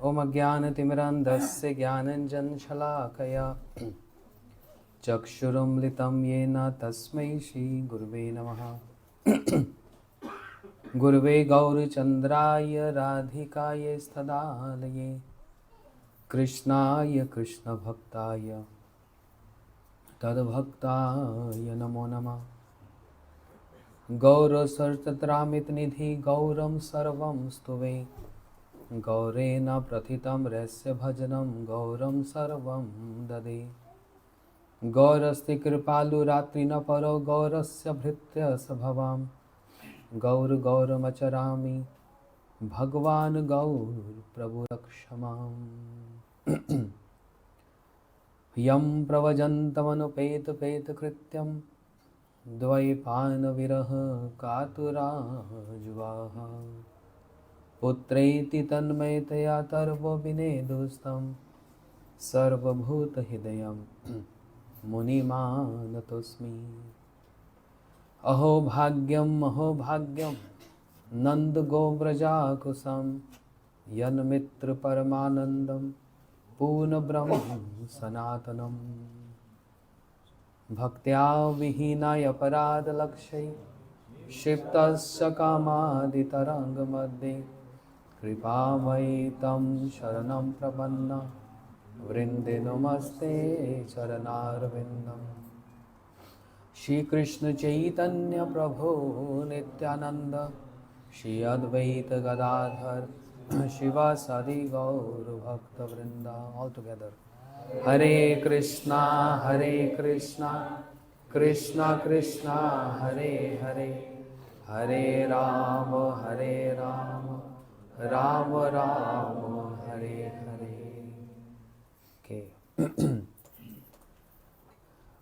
ओम अज्ञानतिमिरान्धस्य ज्ञानञ्जनशलाकया चक्षुरुन्मिलितं येन तस्मै श्रीगुरुवे नमः। गुरुवे गौरचन्द्राय राधिकायै स्तदालये कृष्णाय कृष्णभक्ताय तद्भक्ताय नमो नमः। गौरसर्तत्रामितनिधि गौरं सर्वं स्तुवे गौरेण प्रथितं रस्य भजनं गौरं सर्वं ददे। गौरस्ति कृपालुरात्रिनपरो गौरस्य भृत्यस भवां गौर गौरमचरामि भगवान् गौरप्रभुरक्ष माम्। यं प्रव्रजन्तमनुपेतकृत्यं द्वैपायनविरह कातुराजुवाः पुत्रैति तन्मयतया तर्वो विनेदुस्तं सर्वभूतहृदयं मुनिमानतोऽस्मि। अहो भाग्यं नन्दगोव्रजाकुसं यन्मित्रपरमानन्दं पूर्णब्रह्म सनातनं। भक्त्या विहीनाय अपराधलक्ष्यै क्षिप्तस्य कामादितरङ्गमध्ये कृपामयि तं शरणं प्रपन्ना वृन्दे नमस्ते चरणारविन्दम्। श्रीकृष्ण चैतन्य प्रभो नित्यानंद श्री अद्वैत गदाधर शिवासादि गौर भक्तवृंद। All together Hare Krishna Krishna Krishna Hare Hare, Hare Ram Ram Ram Hare Hare. Okay.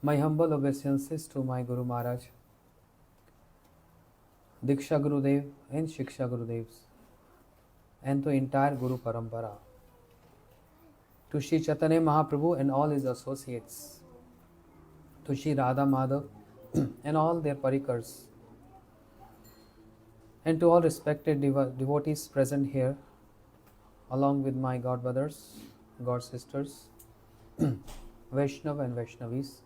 My humble obeisances to my Guru Maharaj, Diksha Gurudev and Shiksha Gurudevs, and to entire Guru Parampara, to Shri Chaitanya Mahaprabhu and all his associates, to Shri Radha Madhav and all their parikars, and to all respected devotees present here, along with my God brothers, God sisters, Vaishnav and Vaishnavis.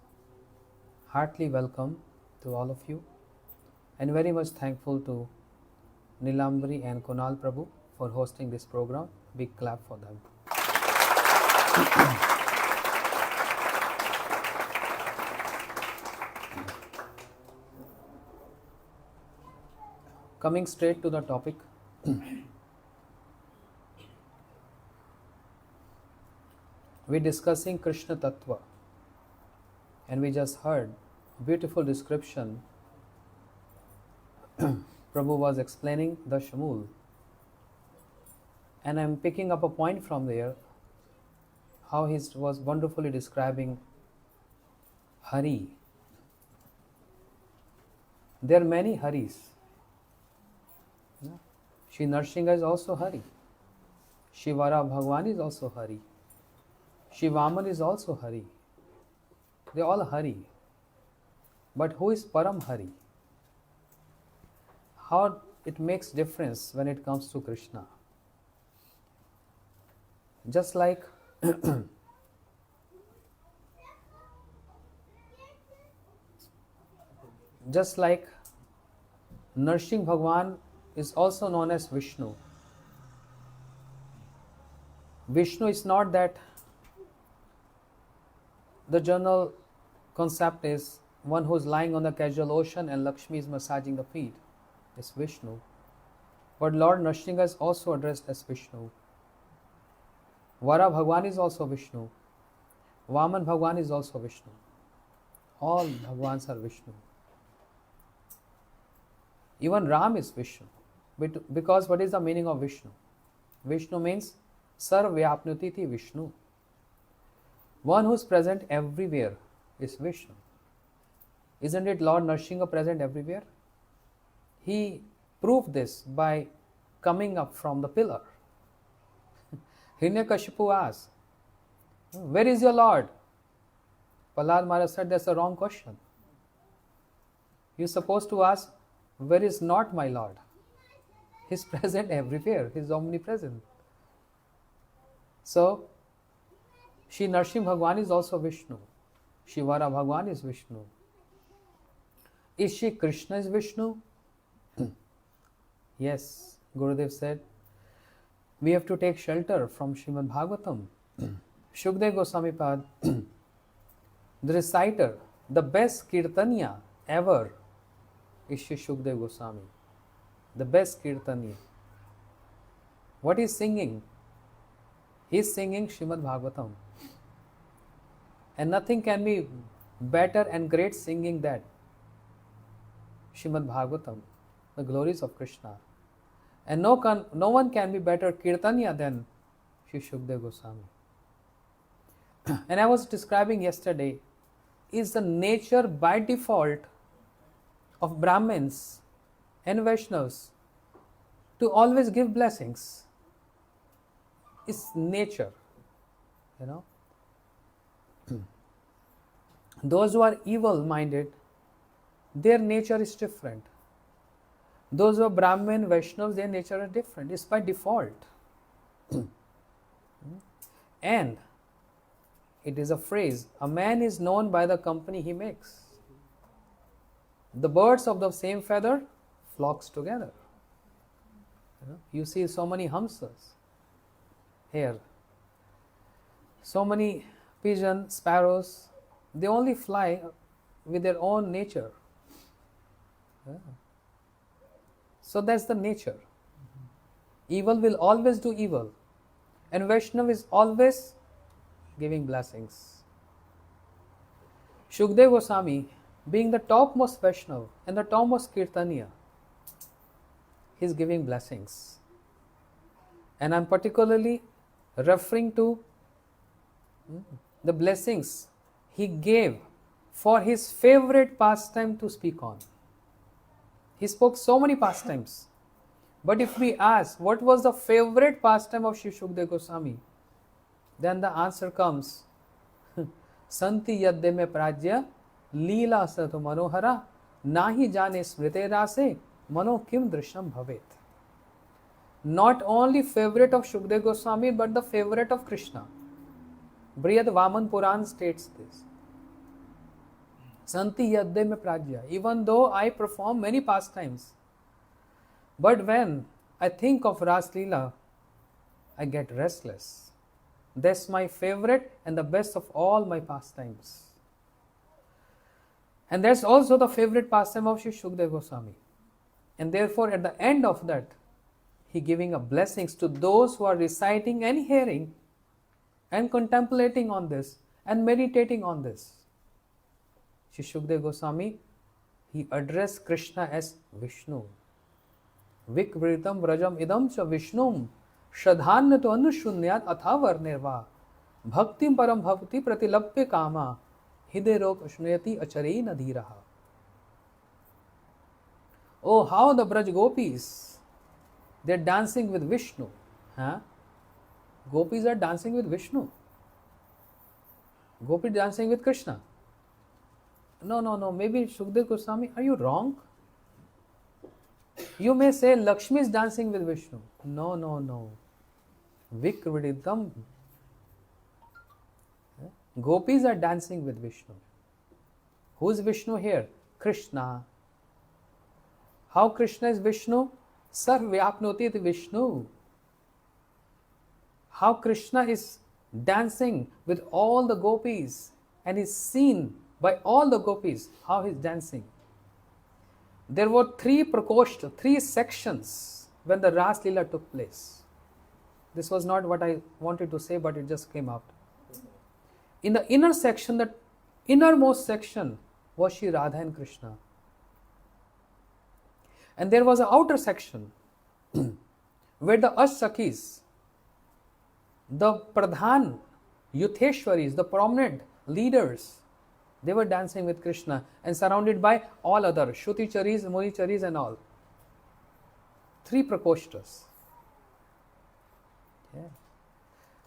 Heartily welcome to all of you, and very much thankful to Nilambari and Kunal Prabhu for hosting this program. Big clap for them. Coming straight to the topic, we're discussing Krishna Tattva, and we just heard a beautiful description. Prabhu was explaining the Shamul, and I'm picking up a point from there, how he was wonderfully describing Hari. There are many Haris. Shri Narsingha is also Hari. Shri Vara Bhagwan is also Hari. Shri Vaman is also Hari. They all Hari. But who is Param Hari? How it makes difference when it comes to Krishna. Just like Narsingh Bhagwan is also known as Vishnu. Vishnu is not that the general concept is one who is lying on the casual ocean and Lakshmi is massaging the feet. It's Vishnu. But Lord Narsingha is also addressed as Vishnu. Vara Bhagwan is also Vishnu. Vaman Bhagwan is also Vishnu. All Bhagwans are Vishnu. Even Ram is Vishnu. Because what is the meaning of Vishnu? Vishnu means Sarvyapnutiti Vishnu. One who is present everywhere is Vishnu. Isn't it Lord Narsingha present everywhere? He proved this by coming up from the pillar. Hiranyakashipu asked, "Where is your Lord?" Prahlad Maharaj said, "That's a wrong question. You're supposed to ask, where is not my Lord?" He's present everywhere. He's omnipresent. So, Shri Narsimha Bhagwan is also Vishnu. Shivara Bhagwan is Vishnu. Is Shri Krishna is Vishnu? Yes, Gurudev said, we have to take shelter from Srimad Bhagavatam. Shukdev Goswami Pad, the reciter, the best Kirtaniya ever is Shri Shukdev Goswami. The best Kirtaniya. What is singing? He is singing Srimad Bhagavatam. And nothing can be better and great singing that. Srimad Bhagavatam, the glories of Krishna. And no one can be better Kirtaniya than Shri Shukdev Goswami. And I was describing yesterday, is the nature by default of Brahmins and Vaishnavas to always give blessings. It's nature, you know. Those who are evil-minded, their nature is different. Those who are Brahmin, Vaishnavas, their nature is different. It's by default. And it is a phrase, a man is known by the company he makes. The birds of the same feather flocks together. You see so many hamsas here. So many pigeons, sparrows, they only fly with their own nature. So that's the nature. Evil will always do evil. And Vaishnava is always giving blessings. Shukdev Goswami, being the topmost Vaishnava and the topmost Kirtaniya, he is giving blessings. And I'm particularly referring to the blessings he gave for his favorite pastime to speak on. He spoke so many pastimes. But if we ask, what was the favorite pastime of Shri Shukdev Goswami? Then the answer comes, Santi yadde me prajya, leela sato manohara, nahi jane smrite rase, mano kim drishyam bhavet. Not only favorite of Shukdev Goswami, but the favorite of Krishna. Brihad Vaman Puran states this. Santi yadde me prajya. Even though I perform many pastimes, but when I think of Ras Leela, I get restless. That's my favorite and the best of all my pastimes. And that's also the favorite pastime of Shri Shukdev Goswami. And therefore, at the end of that, he giving a blessings to those who are reciting and hearing and contemplating on this and meditating on this. Shri Shukdev Goswami, he addressed Krishna as Vishnu. Vikvritam vrajam idam cha Vishnum shradhanna to anushunyat athavar nirva bhaktim param bhavati pratilapya kama hiderok ashnayati acharei nadhiraha. Oh, how the Braj Gopis, they're dancing with Vishnu. Gopis are dancing with Vishnu. Gopis dancing with Krishna. No. Maybe Shukdev Goswami, are you wrong? You may say Lakshmi is dancing with Vishnu. No. Vikvritam. Gopis are dancing with Vishnu. Who is Vishnu here? Krishna. How Krishna is Vishnu? Sarvyapnotit Vishnu. How Krishna is dancing with all the gopis and is seen by all the gopis, how he is dancing. There were three prakoshta, three sections when the Ras Leela took place. This was not what I wanted to say, but it just came out. In the inner section, the innermost section was Shri Radha and Krishna. And there was an outer section where the Ashsakis, the Pradhan, Yutheshwaris, the prominent leaders, they were dancing with Krishna and surrounded by all other Shruti-charis, Muni-charis and all. Three prakoshtas. Yeah.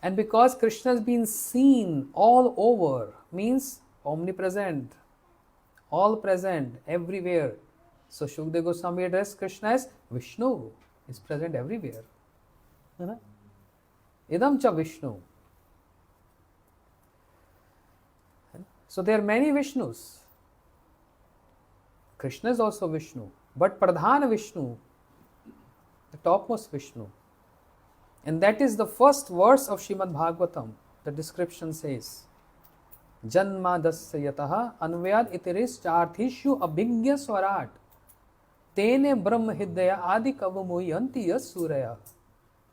And because Krishna has been seen all over, means omnipresent, all present, everywhere. So Shukdev Goswami addressed Krishna as Vishnu. is present everywhere. Idam cha Vishnu. So there are many Vishnus. Krishna is also Vishnu, but Pradhana Vishnu, the topmost Vishnu. And that is the first verse of Srimad Bhagavatam. The description says, Janma dasya yataha anvyad itiris charthishu abhigya swarat tene brahma hidaya adi kavamuyanti yas suraya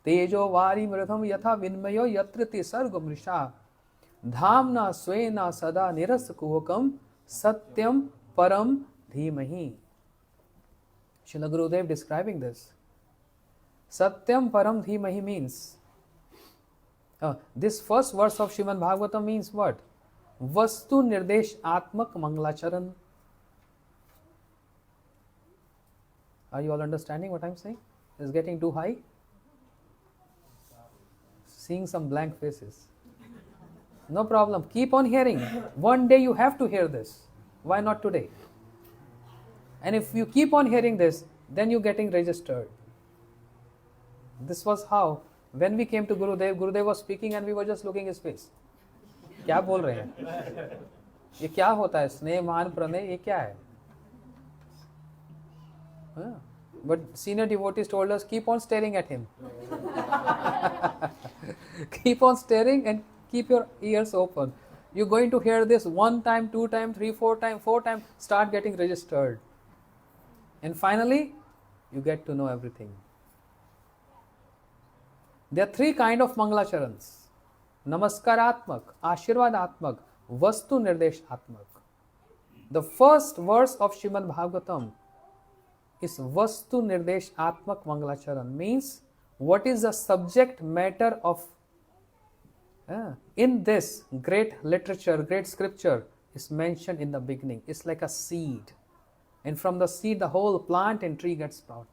tejo vari mridham yatha vinmayo yatriti sargamrisha dhamna swena sada niras kuhakam satyam param dhimahi. Srila Gurudev describing this. Satyam param dhimahi means, this first verse of Srimad Bhagavatam means what? Vastu nirdesh atmak manglacharan. Are you all understanding what I am saying? Is getting too high? Seeing some blank faces. No problem. Keep on hearing. One day you have to hear this. Why not today? And if you keep on hearing this, then you're getting registered. This was how, when we came to Gurudev, Gurudev was speaking and we were just looking his face. क्या बोल रहे हैं? ये क्या होता है? स्नेह मान प्रणय ये क्या है? But senior devotees told us, keep on staring at him. Keep on staring and keep your ears open. You're going to hear this 1 time, 2 time, 3, 4 time, 4 time, start getting registered. And finally, you get to know everything. There are 3 kinds of Mangalacharans. Namaskaratmak, Ashirvadatmak, Vastu Nirdeshatmak. The first verse of Srimad Bhagavatam is Vastu Nirdeshatmak Mangalacharan, means what is the subject matter of in this great literature, great scripture is mentioned in the beginning. It's like a seed, and from the seed the whole plant and tree gets sprouted.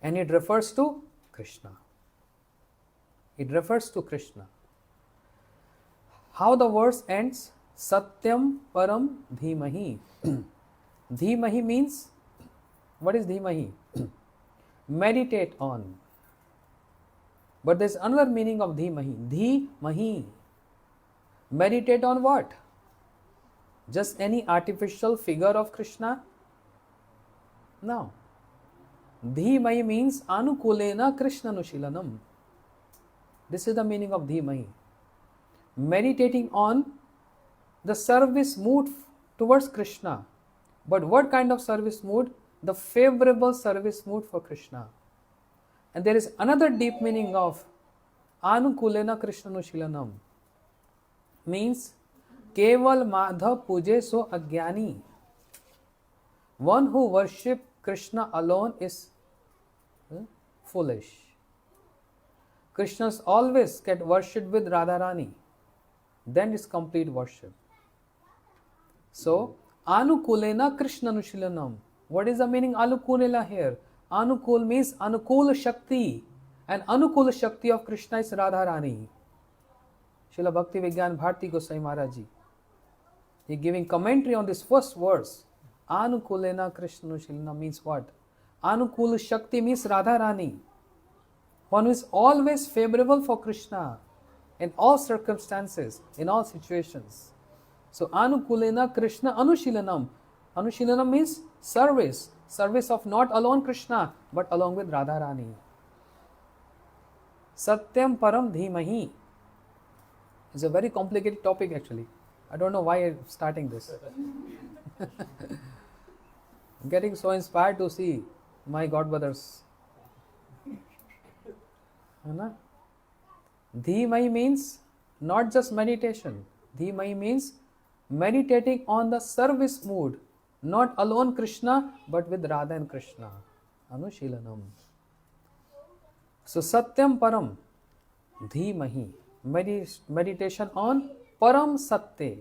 And it refers to Krishna. It refers to Krishna. How the verse ends? Satyam param dhimahi. Dhimahi means, what is dhimahi? Meditate on. But there's another meaning of dhimahi. Dhimahi. Meditate on what? Just any artificial figure of Krishna? No. Dhimahi means anukulena Krishna nushilanam. This is the meaning of dhimahi. Meditating on the service mood towards Krishna. But what kind of service mood? The favorable service mood for Krishna. And there is another deep meaning of anukulena Krishna nushilanam. Means keval madhav puje so agyani. One who worships Krishna alone is foolish. Krishna's always get worshipped with Radharani. Then it's complete worship. So, Anukulena Krishna Nushilanam. What is the meaning Anukulena here? Anukul means Anukul Shakti. And Anukul Shakti of Krishna is Radharani. Srila Bhakti Vigyan Bharti Goswami Maharaj Ji. He giving commentary on this first verse. Anukulena Krishna Nushilanam means what? Anukul Shakti means Radharani. One who is always favorable for Krishna in all circumstances, in all situations. So Anukulena Krishna Anushilanam. Anushilanam means service. Service of not alone Krishna, but along with Radharani. Satyam Param Dhimahi. It's a very complicated topic actually. I don't know why I'm starting this. I'm getting so inspired to see my godbrothers. Dhimai means not just meditation. Dhimai means meditating on the service mood, not alone Krishna, but with Radha and Krishna. Anushilanam. So Satyam Param Dhimahi. Meditation on Param Satya.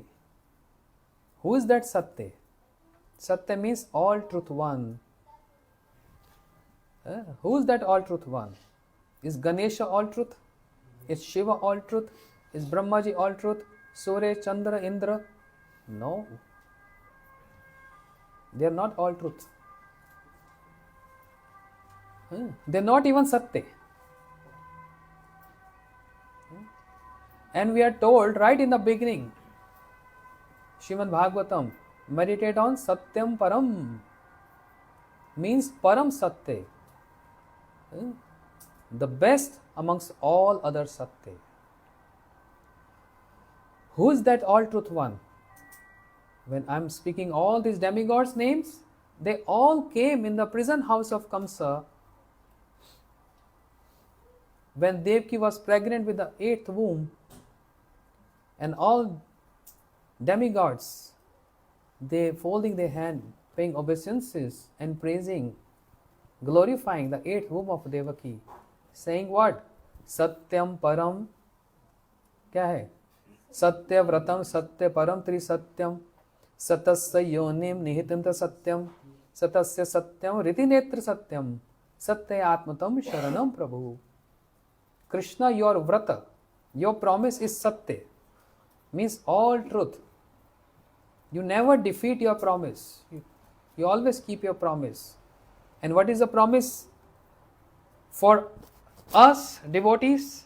Who is that Satya? Satya means all truth one. Who is that all truth one? Is Ganesha all truth? Is Shiva all truth? Is Brahmaji all truth? Surya, Chandra, Indra? No. They are not all truth. They are not even Satya. And we are told right in the beginning, Srimad Bhagavatam, meditate on Satyam Param, means Param Satya, the best amongst all other Satya. Who is that all truth one? When I am speaking all these demigods' names, they all came in the prison house of Kamsa when Devaki was pregnant with the 8th womb, and all demigods, they folding their hand, paying obeisances and praising, glorifying the 8th womb of Devaki, saying what? Satyam Param, क्या है? सत्य व्रतम सत्य परम त्रिसत्यम सतस्य योनिम निहितंत सत्यम सतस्य सत्यम रीति नेत्र सत्यम सत्य आत्मतम शरणम प्रभु. Krishna, your vrata, your promise is satya, means all truth. You never defeat your promise. You always keep your promise. And what is the promise? For us devotees,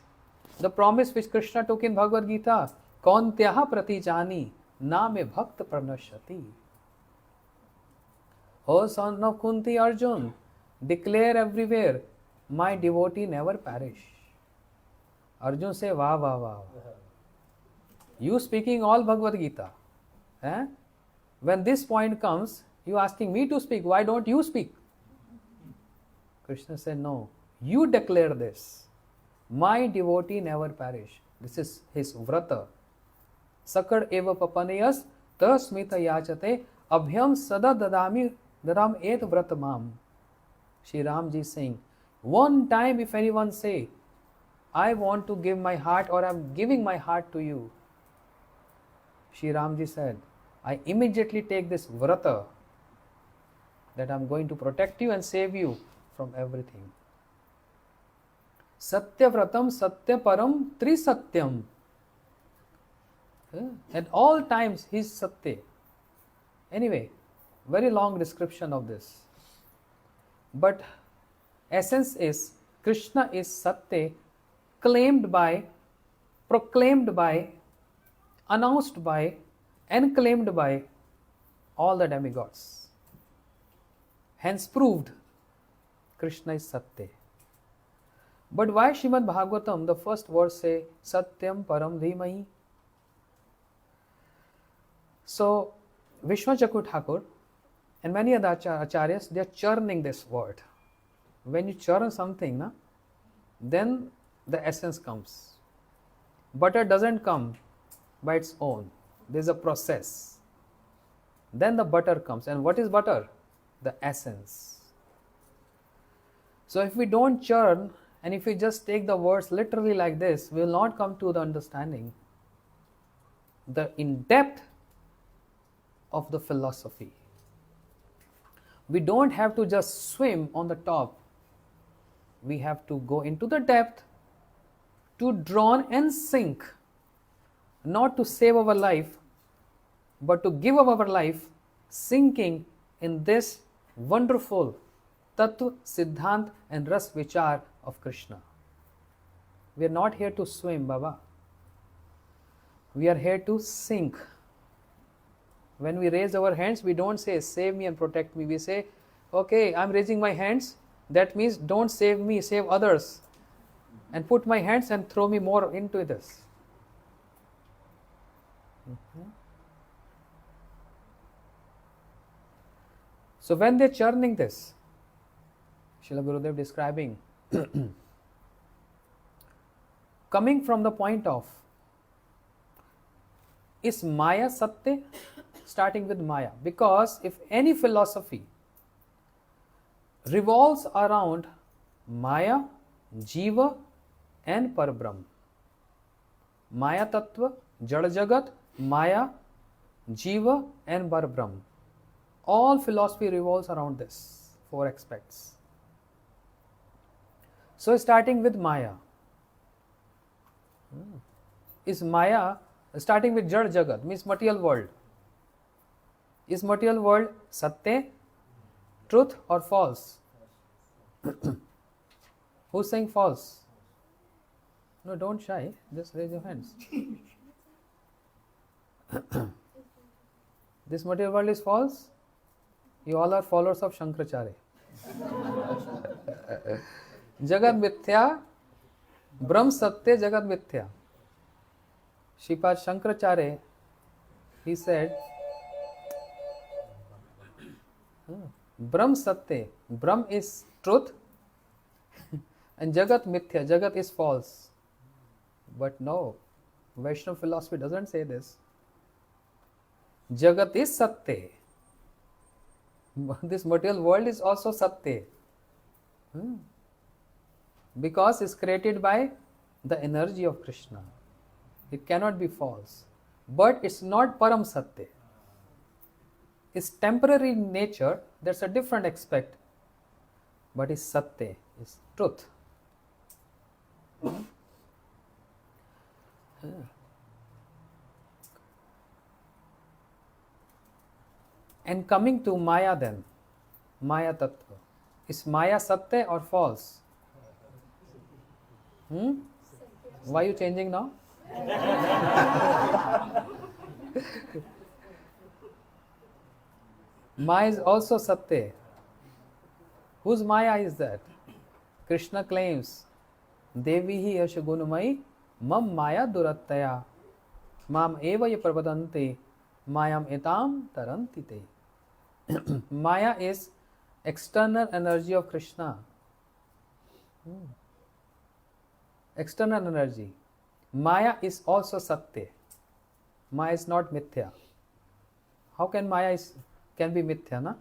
the promise which Krishna took in Bhagavad Gita, Kauntyah pratijani name bhakta pranashati. O son of Kunti Arjun, declare everywhere, my devotee never perish. Arjun say, Vah, Vah, Vah. You speaking all Bhagavad Gita. When this point comes, you asking me to speak, why don't you speak? Krishna said, no, you declare this. My devotee never perish. This is his vrata. Sakad eva papanayas tasmita yachate abhyam sada dadam et vratamam. Shri Ram ji is saying, one time if anyone say, I want to give my heart or I am giving my heart to you, Shri Ram ji said, I immediately take this vrata that I am going to protect you and save you from everything. Satya vratam satya param trisatyam. At all times he is satya. Anyway, very long description of this. But essence is Krishna is satya, claimed by, proclaimed by, announced by, and claimed by all the demigods. Hence proved Krishna is satya. But why Srimad Bhagavatam, the first verse say, Satyam Param Dhimahi? So, Vishwachakur Thakur and many other acharyas, they are churning this word. When you churn something, then the essence comes. Butter doesn't come by its own. There is a process. Then the butter comes. And what is butter? The essence. So if we don't churn, and if we just take the words literally like this, we will not come to the understanding, the in-depth of the philosophy. We don't have to just swim on the top. We have to go into the depth to drown and sink, not to save our life, but to give our life sinking in this wonderful Tattva, Siddhant and Ras Vichar of Krishna. We are not here to swim, Baba. We are here to sink. When we raise our hands, we don't say, save me and protect me. We say, okay, I am raising my hands. That means don't save me, save others. And put my hands and throw me more into this. So when they are churning this, Srila Gurudev describing, coming from the point of, is Maya Satya? Starting with Maya. Because if any philosophy revolves around Maya, Jiva and Parabrahm, Maya Tattva, Jada Jagat, Maya, Jiva and Parabrahm, all philosophy revolves around this, 4 aspects. So starting with Maya, is Maya, starting with Jada Jagat, means material world. Is material world Satya, truth or false? Who's saying false? No, don't shy. Just raise your hands. This material world is false? You all are followers of Shankaracharya. Jagat Mithya, Brahm Satya, Jagat Mithya. Sripad Shankaracharya, he said, Brahm Satya, Brahm is truth and Jagat Mithya, Jagat is false. But no, Vaishnava philosophy doesn't say this. Jagat is Satya. This material world is also Satya. Because it's created by the energy of Krishna. It cannot be false. But it's not Param Satya. It's temporary in nature, that's a different aspect. But it's Satya, it's truth. And coming to Maya then, Maya Tattva. Is Maya Satya or false? Why are you changing now? Maya is also Satya. Whose Maya is that? Krishna claims, Devi hi yashagunamai mam Maya durattaya mam eva yaprapadante mayam etam tarantite. Maya is external energy of Krishna. External energy. Maya is also Satya. Maya is not Mithya. How can Maya can be Mithya, na?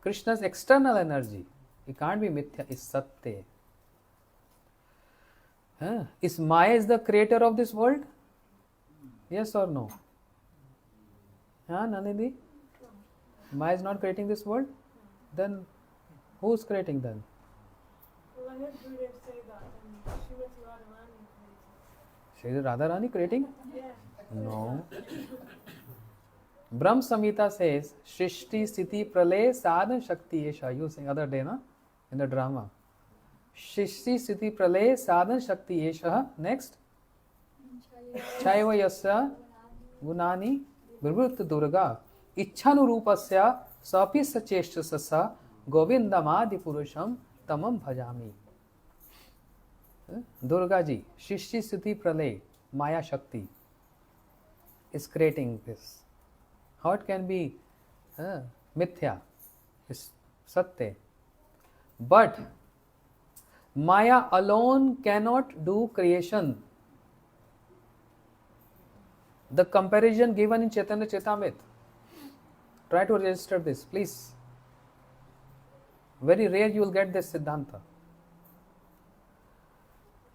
Krishna's external energy. It can't be Mithya, it's Satya. Is Maya is the creator of this world? Yes or no? Nanidi? Maya is not creating this world? Then who's creating then? Well, I heard Gurudev say that, and Srimati Radharani created. Shri Radharani creating? Yeah. No. Brahm Samhita says, Shrishti Sthiti Pralay Sadhan Shakti Esha. You sing other day, na? In the drama. Shrishti Sthiti Pralay Sadhan Shakti Esha. Next. Chaiva Yasya Gunani Vibhutta Durga Ichhanurupasya Sapi Sacheshtasasa Govindamadi Purusham Tamam Bhajami. Durga ji, Shrishti Sthiti Pralay, Maya Shakti is creating this. How it can be Mithya? It's Satya. But Maya alone cannot do creation. The comparison given in Chaitanya Chaitamrita. Try to register this, please. Very rare you will get this Siddhanta.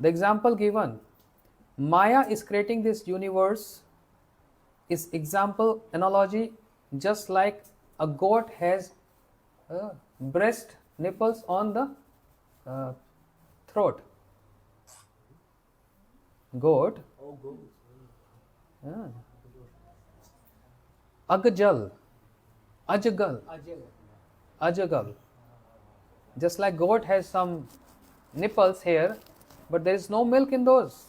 The example given, Maya is creating this universe, is example, analogy, just like a goat has breast, nipples on the throat. Goat. Agajal. Ajagal. Just like goat has some nipples here, but there is no milk in those.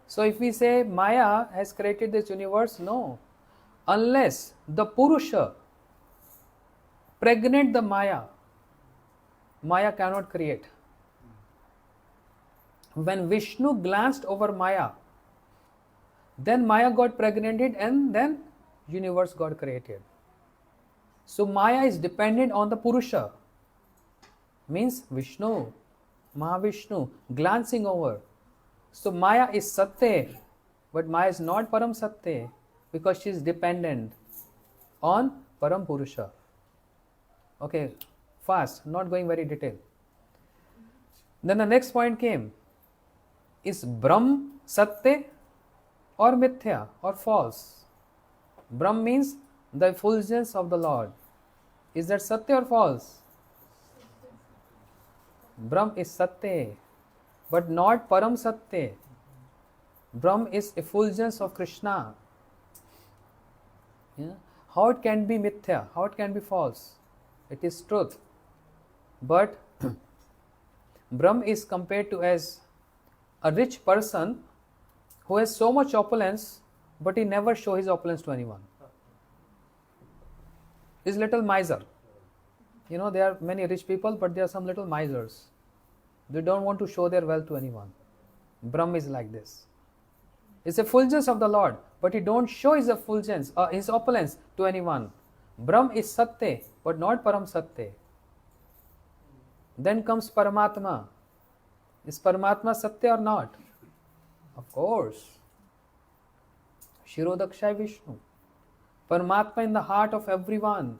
So if we say Maya has created this universe, no. Unless the Purusha pregnant the Maya, Maya cannot create. When Vishnu glanced over Maya, then Maya got pregnanted and then universe got created. So Maya is dependent on the Purusha. Means Vishnu, Mahavishnu, glancing over. So Maya is Satya, but Maya is not Param Satya because she is dependent on Param Purusha. Okay, fast, not going very detailed. Then the next point came. Is Brahm Satya or Mithya or false? Brahm means the effulgence of the Lord. Is that Satya or false? Brahm is Satya, but not Param Satya. Brahm is effulgence of Krishna. Yeah? How it can be mithya? How it can be false? It is truth. But Brahm is compared to as a rich person who has so much opulence, but he never show his opulence to anyone. He's little miser. You know, there are many rich people, but there are some little misers. They don't want to show their wealth to anyone. Brahm is like this. It's a fulgence of the Lord, but he don't show his effulgence, his opulence to anyone. Brahm is Satya, but not Param Satya. Then comes Paramatma. Is Paramatma Satya or not? Of course. Shirodakshay Vishnu. Paramatma in the heart of everyone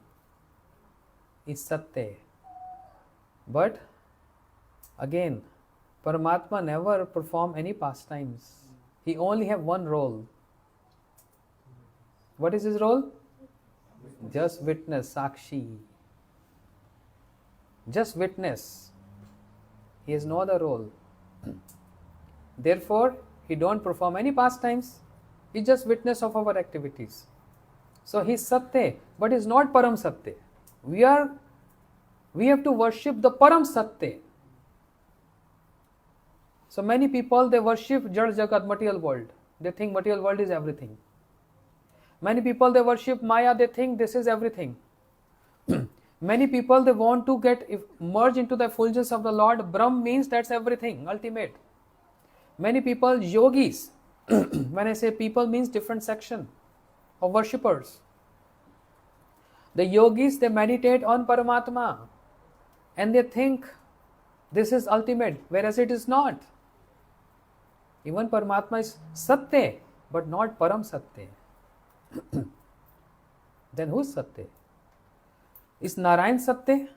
is Satya. But again, Paramatma never perform any pastimes. He only have one role. What is his role? Just witness, Sakshi. Just witness. He has no other role. Therefore, he don't perform any pastimes. He just witness of our activities. So he is Satya, but is not Param Satya. We have to worship the Param Satya. So many people, they worship Jad Jagat, material world. They think material world is everything. Many people, they worship Maya, they think this is everything. Many people, they want to merge into the effulgence of the Lord. Brahm means that's everything, ultimate. Many people, yogis, when I say people, means different section of worshippers. The yogis, they meditate on Paramatma and they think this is ultimate, whereas it is not. Even Paramatma is Satya, but not Param Satya. Then who is Satya? Is Narayan Satya?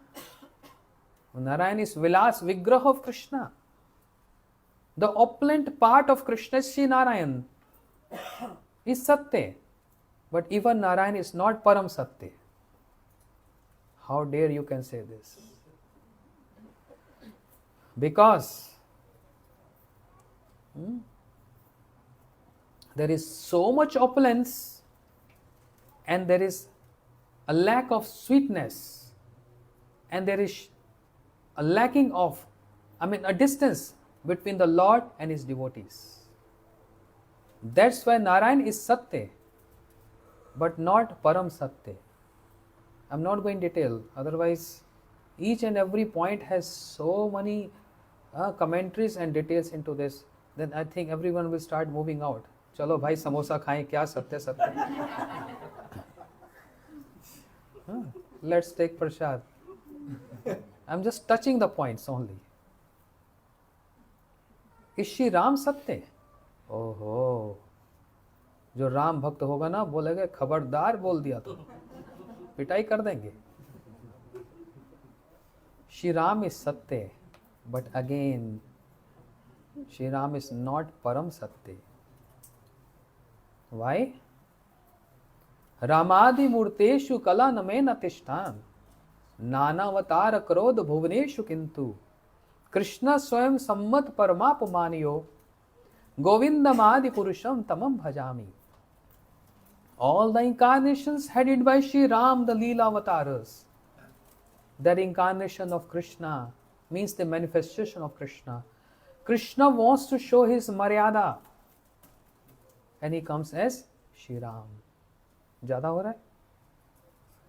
Narayan is Vilas, Vigraha of Krishna. The opulent part of Krishna, Sri Narayan, is Satya. But even Narayan is not Param Satya. How dare you can say this? Because there is so much opulence and there is a lack of sweetness and there is a lacking of, a distance between the Lord and his devotees. That's why Narayan is Satya, but not Param Satya. I'm not going detail, otherwise each and every point has so many commentaries and details into this. Then I think everyone will start moving out. Chalo bhai samosa khaye, kya satya satya. Let's take prasad. I'm just touching the points only. Is Shri Ram Satya? ओहो, जो राम भक्त होगा ना बोलेगा खबरदार बोल दिया तो पिटाई कर देंगे. Shri Ram is Satya, but again Shri Ram is not Param Satya. Why? Ramadi Murteshu Kala Namena Tishtan Nanavatar Krodh Bhuvaneshu Kintu Krishna Swayam Sammat Paramapamaniyo Govindamadi Purusham Tamam Bhajami. All the incarnations headed by Shri Ram, the Leela avatars. That incarnation of Krishna means the manifestation of Krishna. Krishna wants to show his Maryada and he comes as Shri Ram. ज़्यादा हो रहा है?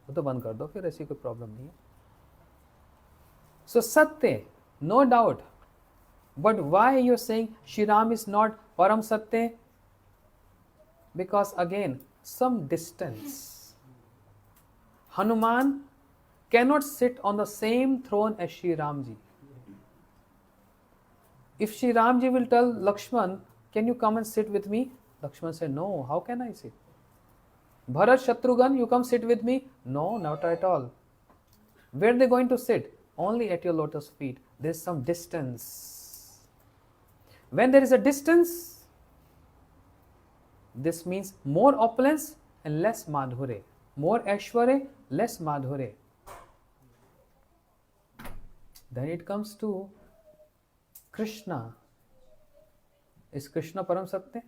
वो तो बंद कर दो फिर, ऐसी कोई प्रॉब्लम नहीं है. So Satya, no doubt. But why you are saying Shri Ram is not Param Satya? Because again, some distance. Hanuman cannot sit on the same throne as Shri Ramji. If Shri Ramji will tell Lakshman, can you come and sit with me? Lakshman said, no, how can I sit? Bharat, Shatrughan, you come sit with me? No, not at all. Where are they going to sit? Only at your lotus feet. There is some distance. When there is a distance, this means more opulence and less madhure. More Aishwarya, less madhure. Then it comes to Krishna. Is Krishna Param Satya?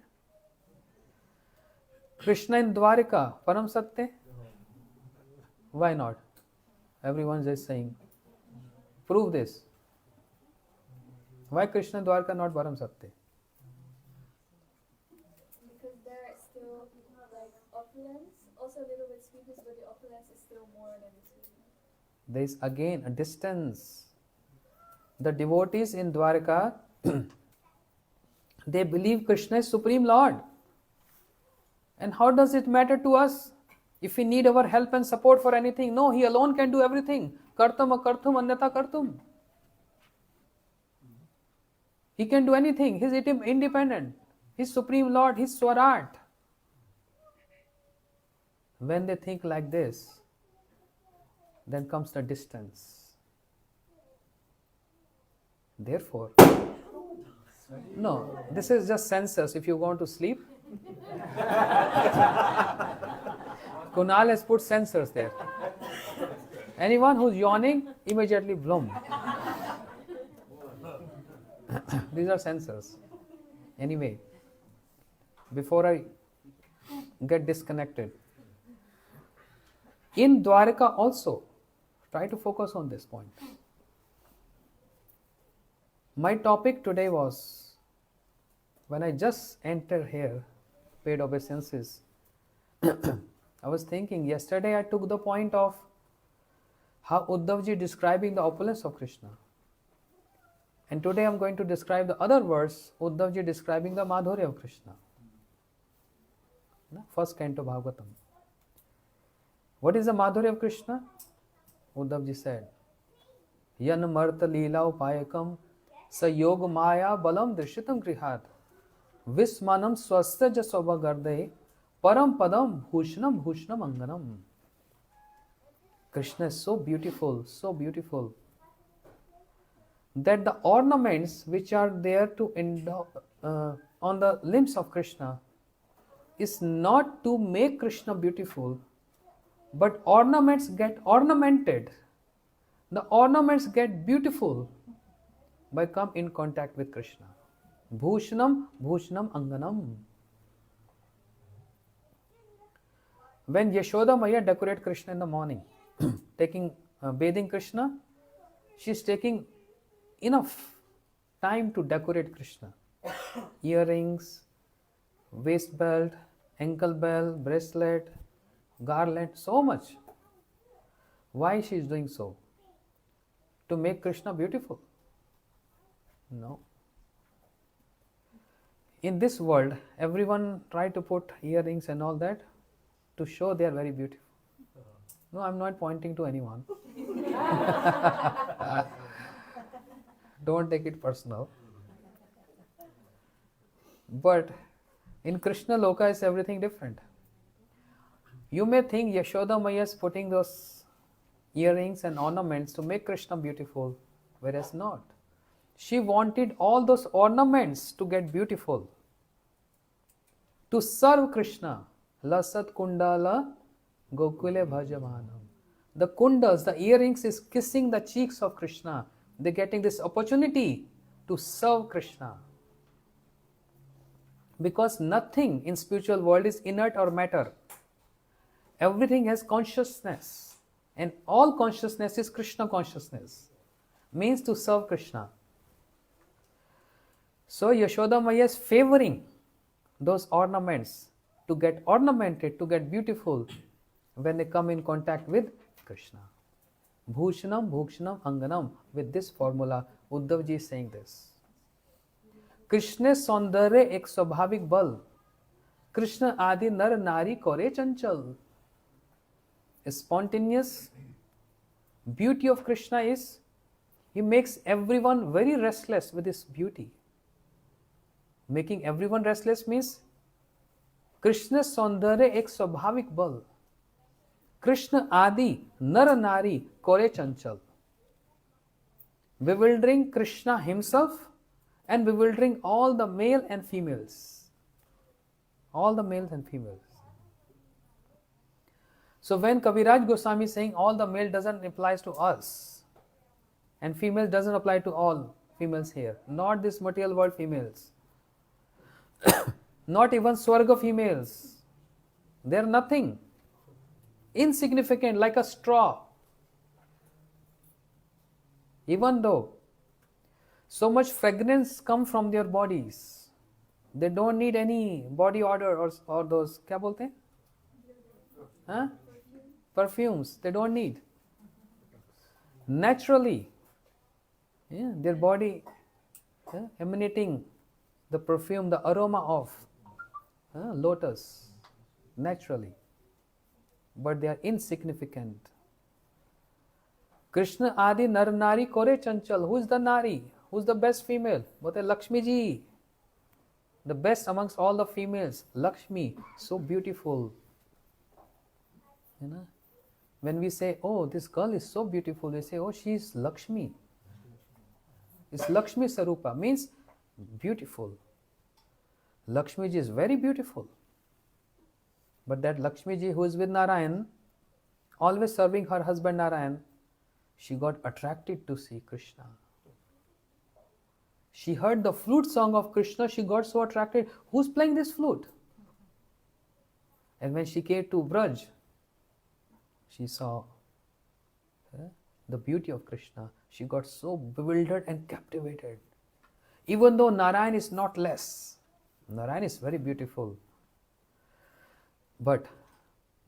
Krishna in Dwarika, Param Satya? Why not? Everyone is saying, prove this. Why Krishna in Dwarika not Param Satya? Because there are still like opulence, also a little bit sweetness, but the opulence is still more than the sweetness. There is again a distance. The devotees in Dwarika, they believe Krishna is Supreme Lord. And how does it matter to us if we need our help and support for anything? No, He alone can do everything. Kartam akartum anyata kartum. He can do anything. He's independent. He's Supreme Lord. He's Swarat. When they think like this, then comes the distance. Therefore, no, this is just sensors. If you want to sleep, Kunal has put sensors there. Anyone who's yawning, immediately bloom. These are sensors. Anyway, before I get disconnected, in Dwarika also, try to focus on this point. My topic today was, when I just entered here, paid obeisances, I was thinking, yesterday I took the point of how Uddhavji describing the opulence of Krishna. And today I am going to describe the other verse, Uddhavji describing the Madhurya of Krishna. First canto Bhagavatam. What is the Madhurya of Krishna? Uddhavji said, Yan marta leela upayakam sa yog maya balam drishitam grihat vismanam swasya jasova garde param padam bhushnam bhushnam anganam. Krishna is so beautiful that the ornaments which are there to on the limbs of Krishna is not to make Krishna beautiful, but ornaments get ornamented. The ornaments get beautiful by come in contact with Krishna. Bhushnam bhushnam anganam. When Yashoda Maya decorate Krishna in the morning, bathing Krishna, she is taking enough time to decorate Krishna. Earrings, waist belt, ankle bell, bracelet, garland, so much. Why she is doing so? To make Krishna beautiful? No. In this world, everyone try to put earrings and all that to show they are very beautiful. No, I am not pointing to anyone. Don't take it personal. But in Krishna Loka is everything different. You may think Yashoda Maya is putting those earrings and ornaments to make Krishna beautiful, whereas not. She wanted all those ornaments to get beautiful, to serve Krishna. Lasat kundala gokule bhajamanam. The kundas, the earrings is kissing the cheeks of Krishna. They're getting this opportunity to serve Krishna. Because nothing in spiritual world is inert or matter. Everything has consciousness. And all consciousness is Krishna consciousness. Means to serve Krishna. So Yashoda Maya is favoring those ornaments to get ornamented, to get beautiful when they come in contact with Krishna. Bhushanam bhukshanam anganam. With this formula, Uddhavji is saying this. Krishna saundarya ek swabhavik bal. Krishna adi nar nari kore chanchal. A spontaneous beauty of Krishna is, he makes everyone very restless with his beauty. Making everyone restless means Krishna saundarya ek swabhavik bal. Krishna adi nar nari kore chanchal. Bewildering Krishna himself and bewildering all the male and females. All the males and females. So when Kaviraj Goswami is saying all the male doesn't apply to us and female doesn't apply to all females here. Not this material world females. Not even Swarga females. They are nothing. Insignificant, like a straw. Even though so much fragrance comes from their bodies, they don't need any body odor or those, क्या बोलते हैं? Huh? Perfumes, they don't need. Naturally, their body emanating the perfume, the aroma of lotus, naturally. But they are insignificant. Krishna Adi Nar Nari Kore Chanchal. Who is the Nari? Who is the best female? Bote Lakshmi ji. The best amongst all the females. Lakshmi, so beautiful. You know? When we say, oh, this girl is so beautiful, we say, oh, she is Lakshmi. It's Lakshmi Sarupa, means beautiful. Lakshmi ji is very beautiful. But that Lakshmi ji who is with Narayan, always serving her husband Narayan, she got attracted to see Krishna. She heard the flute song of Krishna, she got so attracted. Who's playing this flute? And when she came to Braj, she saw the beauty of Krishna. She got so bewildered and captivated. Even though Narayan is not less, Narayan is very beautiful. But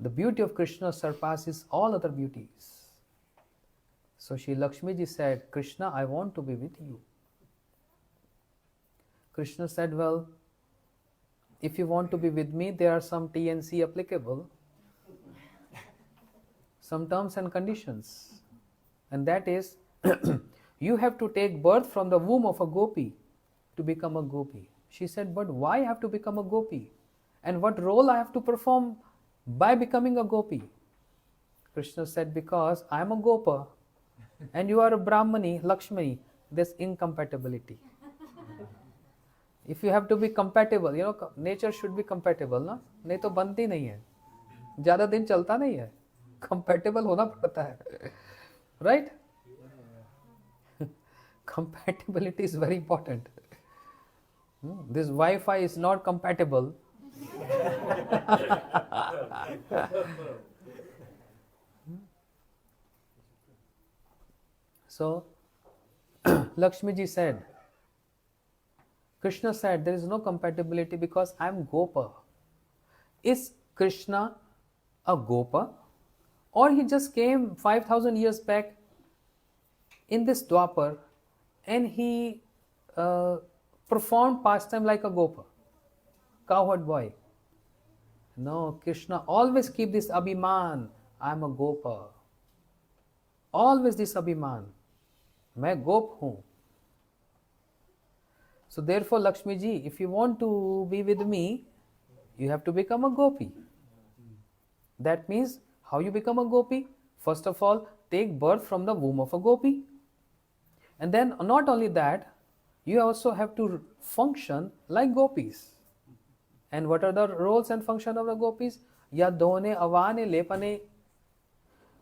the beauty of Krishna surpasses all other beauties. So Shri Lakshmi ji said, Krishna, I want to be with you. Krishna said, well, if you want to be with me, there are some T&C applicable, some terms and conditions. And that is, you have to take birth from the womb of a gopi to become a gopi. She said, but why I have to become a gopi? And what role I have to perform by becoming a gopi? Krishna said, because I am a gopa and you are a Brahmani, Lakshmi, there's incompatibility. If you have to be compatible, you know, nature should be compatible, ना? नहीं तो बनती नहीं है, ज़्यादा दिन चलता नहीं है, compatible होना पड़ता है, right? Compatibility is very important. This Wi-Fi is not compatible. So, Lakshmi ji said, Krishna said, there is no compatibility because I am Gopa. Is Krishna a Gopa? Or he just came 5,000 years back in this Dwapar and he performed pastime like a Gopa, cowherd boy? No, Krishna always keep this abhiman, I am a Gopa. Always this abhiman, मैं गोप हूँ. So therefore, Lakshmi ji, if you want to be with me, you have to become a gopi. That means, how you become a gopi? First of all, take birth from the womb of a gopi. And then not only that, you also have to function like gopis. And what are the roles and function of the gopis? Yadone, avane, lepane,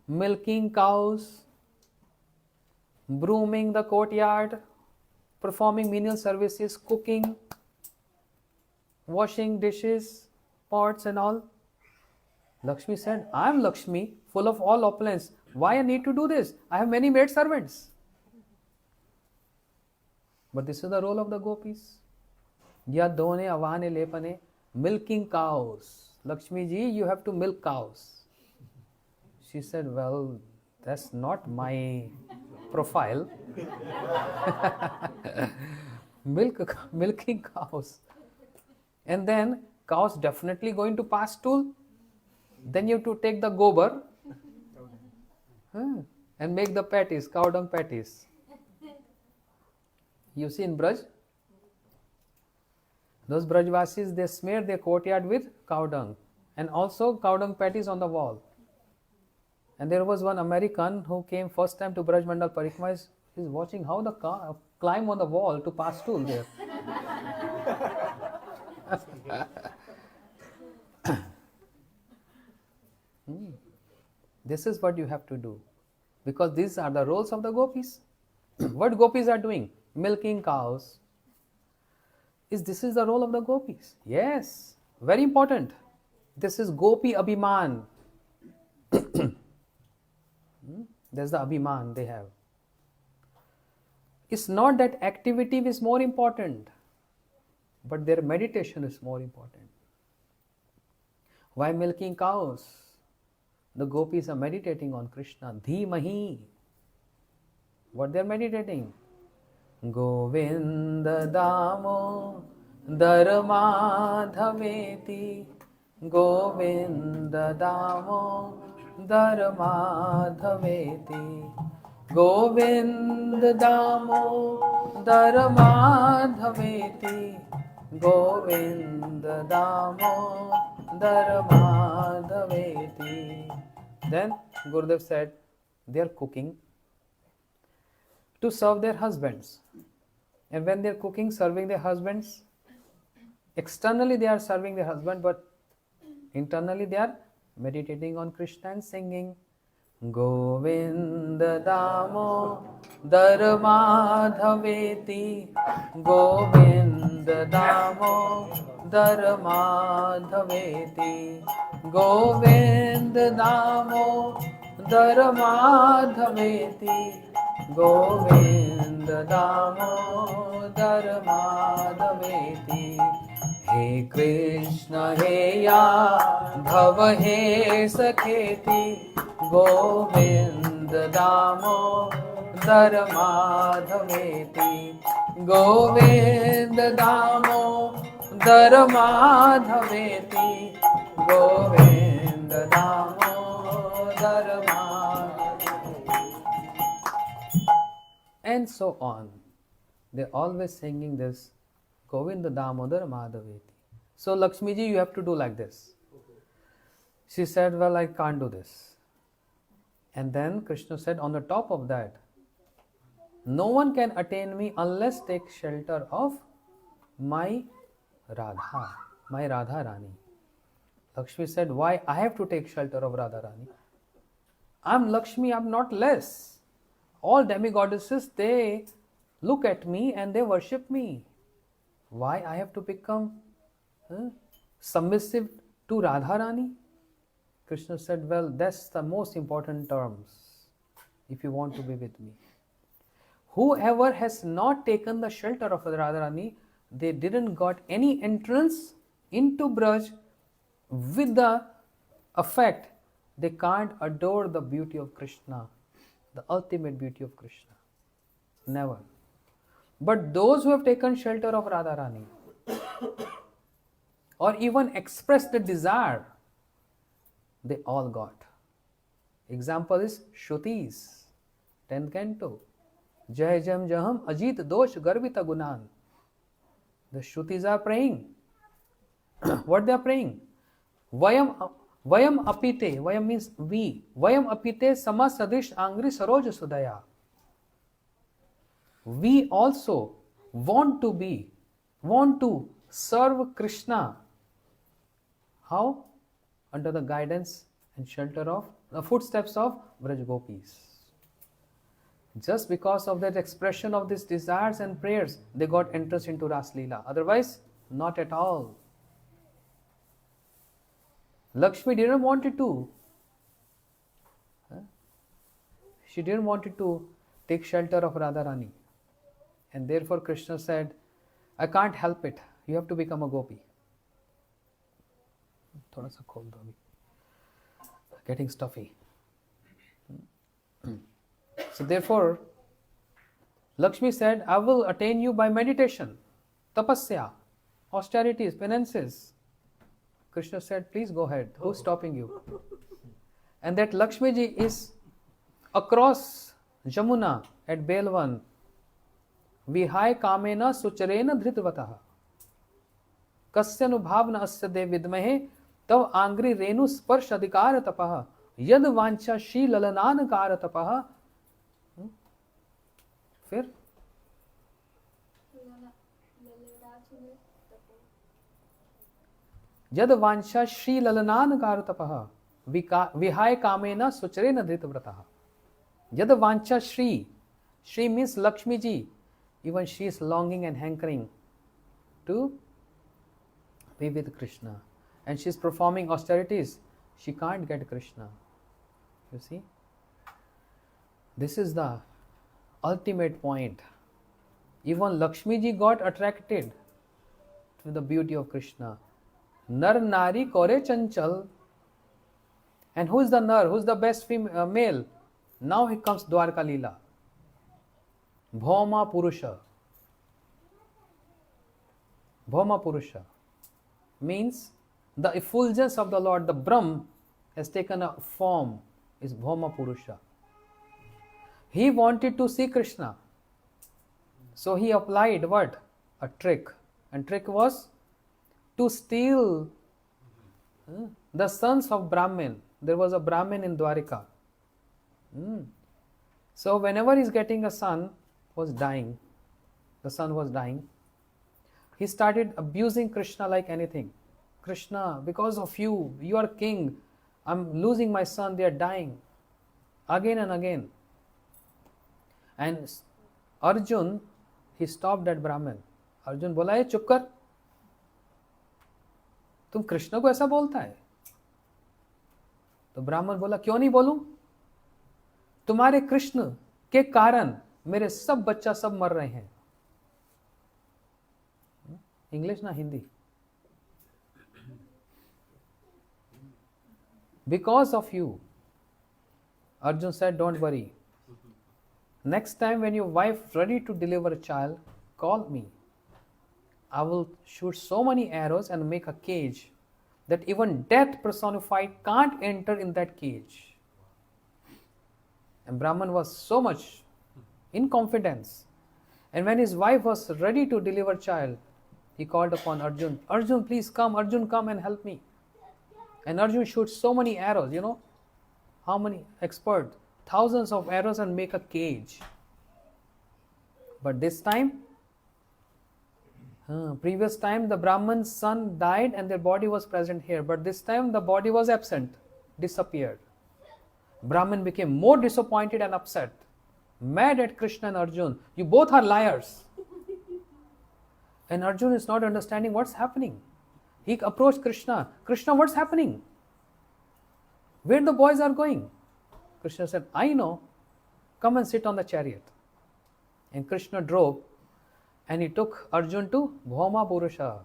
milking cows, brooming the courtyard, performing menial services, cooking, washing dishes, pots and all. Lakshmi said, I am Lakshmi, full of all opulence. Why I need to do this? I have many maid servants. But this is the role of the gopis. Yadone, avane, lepane, milking cows. Lakshmi ji, you have to milk cows. She said, well, that's not my profile. Milking cows. And then cows definitely going to pass stool. Then you have to take the gobar and make the patties, cow dung patties. You see in Braj, those Brajvasis, they smear their courtyard with cow dung and also cow dung patties on the wall. And there was one American who came first time to Braj Mandal Parikrama. He's watching how the cow climb on the wall to pass stool there. This is what you have to do. Because these are the roles of the gopis. What gopis are doing? Milking cows. This is the role of the gopis. Yes, very important. This is Gopi Abhiman. That's the Abhiman they have. It's not that activity is more important, but their meditation is more important. Why milking cows? The gopis are meditating on Krishna. Dhimahi. What they are meditating? Govinda Damo Dharmadhaveti. Govinda Damo Dharmadhaveti. Govinda Damo Dharmadhaveti. Govinda Damo Dharmadhaveti. Then Gurudev said, they are cooking to serve their husbands. And when they are cooking, serving their husbands, externally they are serving their husband, but internally they are meditating on Krishna and singing Govinda Damo Dharmadhaveti. Govinda Damo Dharmadhaveti. Govinda Damo Dharmadhaveti. Govinda Damo Dharmadhaveti. He Krishna He Yadhava He Sakheti. Govinda Damo Dharmadhaveti. Govinda Damo Dharmadhaveti. Govinda Damo Dharmadhaveti. And so on. They're always singing this Govinda Damodar Madhaveti. So Lakshmi ji, you have to do like this. She said, well, I can't do this. And then Krishna said, on the top of that, no one can attain me unless take shelter of my Radha, my Radha Rani. Lakshmi said, why I have to take shelter of Radha Rani? I'm Lakshmi, I'm not less. All demigoddesses, they look at me and they worship me. Why I have to become submissive to Radharani? Krishna said, well, that's the most important terms if you want to be with me. Whoever has not taken the shelter of Radharani, they didn't got any entrance into Braj with the effect. They can't adore the beauty of Krishna, the ultimate beauty of Krishna. Never. But those who have taken shelter of Radharani or even expressed the desire, they all got. Example is Shrutis, 10th canto. Jai Jam Jaham Ajit Dosh Garvita Gunan. The Shrutis are praying. What they are praying? Vayam apite, Vayam means we. Vayam apite samasadish angri saroj sudaya. We also want to serve Krishna. How? Under the guidance and shelter of the footsteps of Braj Gopis. Just because of that expression of these desires and prayers, they got entrance into Ras Leela. Otherwise, not at all. Lakshmi didn't want it to. She didn't want it to take shelter of Radharani. And therefore Krishna said, I can't help it. You have to become a gopi. Thoda sa khol do abhi. Getting stuffy. So therefore, Lakshmi said, I will attain you by meditation, tapasya, austerities, penances. Krishna said, please go ahead. Who's stopping you? And that Lakshmi ji is across Jamuna at Belwan. Vihai kamena sucharena dhritvataha. Kasyanu bhavna asya de vidmahe tav angri renu sparsh adhikar tapaha. Yad vancha shi lalanan kar tapaha. फिर यद वांछा Shri ललनान car तपः विहाय कामेना सुचरेन धृतव्रतः. Yad vancha Shri. Shri means Lakshmi ji. Even she is longing and hankering to be with Krishna. and she's performing austerities, she can't get Krishna. You see? This is the ultimate point. Even Lakshmi ji got attracted to the beauty of Krishna. Nar nari kore chanchal. And who is the nar? Who is the best male? Now he comes Dwarka Leela. Bhauma Purusha. Bhauma Purusha means the effulgence of the Lord, the Brahm has taken a form, is Bhauma Purusha. He wanted to see Krishna. So he applied what? A trick. And trick was to steal the sons of Brahmin. There was a Brahmin in Dwarika. So whenever he's getting a son was dying, the son was dying, he started abusing Krishna like anything. Krishna, because of you, you are king. I'm losing my son, they are dying. Again and again. And Arjun, he stopped that Brahmin. Arjun बोला ये चुप कर, तुम कृष्ण को ऐसा बोलता है? तो ब्राह्मण बोला क्यों नहीं बोलूं? तुम्हारे कृष्ण के कारण मेरे सब बच्चा सब मर रहे हैं. इंग्लिश ना Hindi. Because of you, Arjun said, don't worry. Next time when your wife is ready to deliver a child, call me. I will shoot so many arrows and make a cage that even death personified can't enter in that cage. And Brahman was so much in confidence. And when his wife was ready to deliver child, he called upon Arjun. Arjun, please come. Arjun, come and help me. And Arjun shoots so many arrows, you know. How many? Expert. Thousands of arrows and make a cage. But this time, previous time the Brahman's son died and their body was present here. But this time the body was absent, disappeared. Brahman became more disappointed and upset. Mad at Krishna and Arjun. You both are liars. And Arjun is not understanding what's happening. He approached Krishna. Krishna, what's happening? Where the boys are going? Krishna said, I know. Come and sit on the chariot. And Krishna drove and he took Arjun to Bhauma Purusha.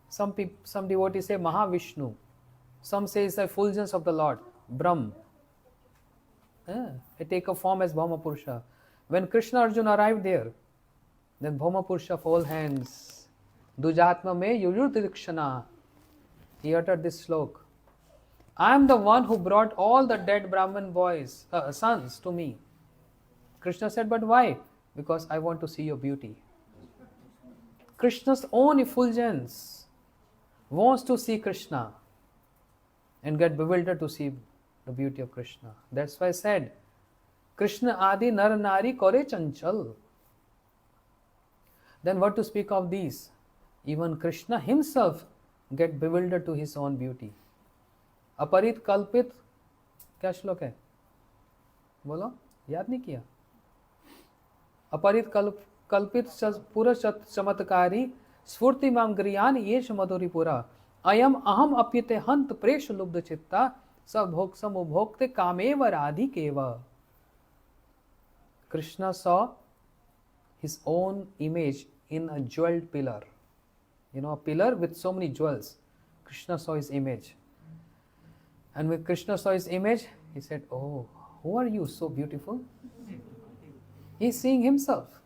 Some devotees say Mahavishnu. Some say it's the effulgence of the Lord, Brahm. It take a form as Bhauma Purusha. When Krishna Arjuna arrived there, then Bhauma Purusha of all hands, Dujatma me yuyurdirikshana. He uttered this slok. I am the one who brought all the dead Brahmin boys, sons to me. Krishna said, but why? Because I want to see your beauty. Krishna's own effulgence wants to see Krishna and get bewildered to see the beauty of Krishna. That's why I said, Krishna adi nar nari kore chanchal. Then what to speak of these? Even Krishna himself get bewildered to his own beauty. अपरित कल्पित क्या श्लोक है? बोलो, याद नहीं किया? अपरित कल्पित पूरा चमत्कारी स्फूर्ति माम ग्रियान येष मधुरी पूरा अयम अहम अप्यते हंत प्रेष लुब्ध चित्ता सभोग समुभोक्ते कामेव राधिकेव. Krishna saw his own image in a jeweled pillar. You know, a pillar with so many jewels. Krishna saw his image. And when Krishna saw his image, he said, oh, who are you so beautiful? He's seeing himself.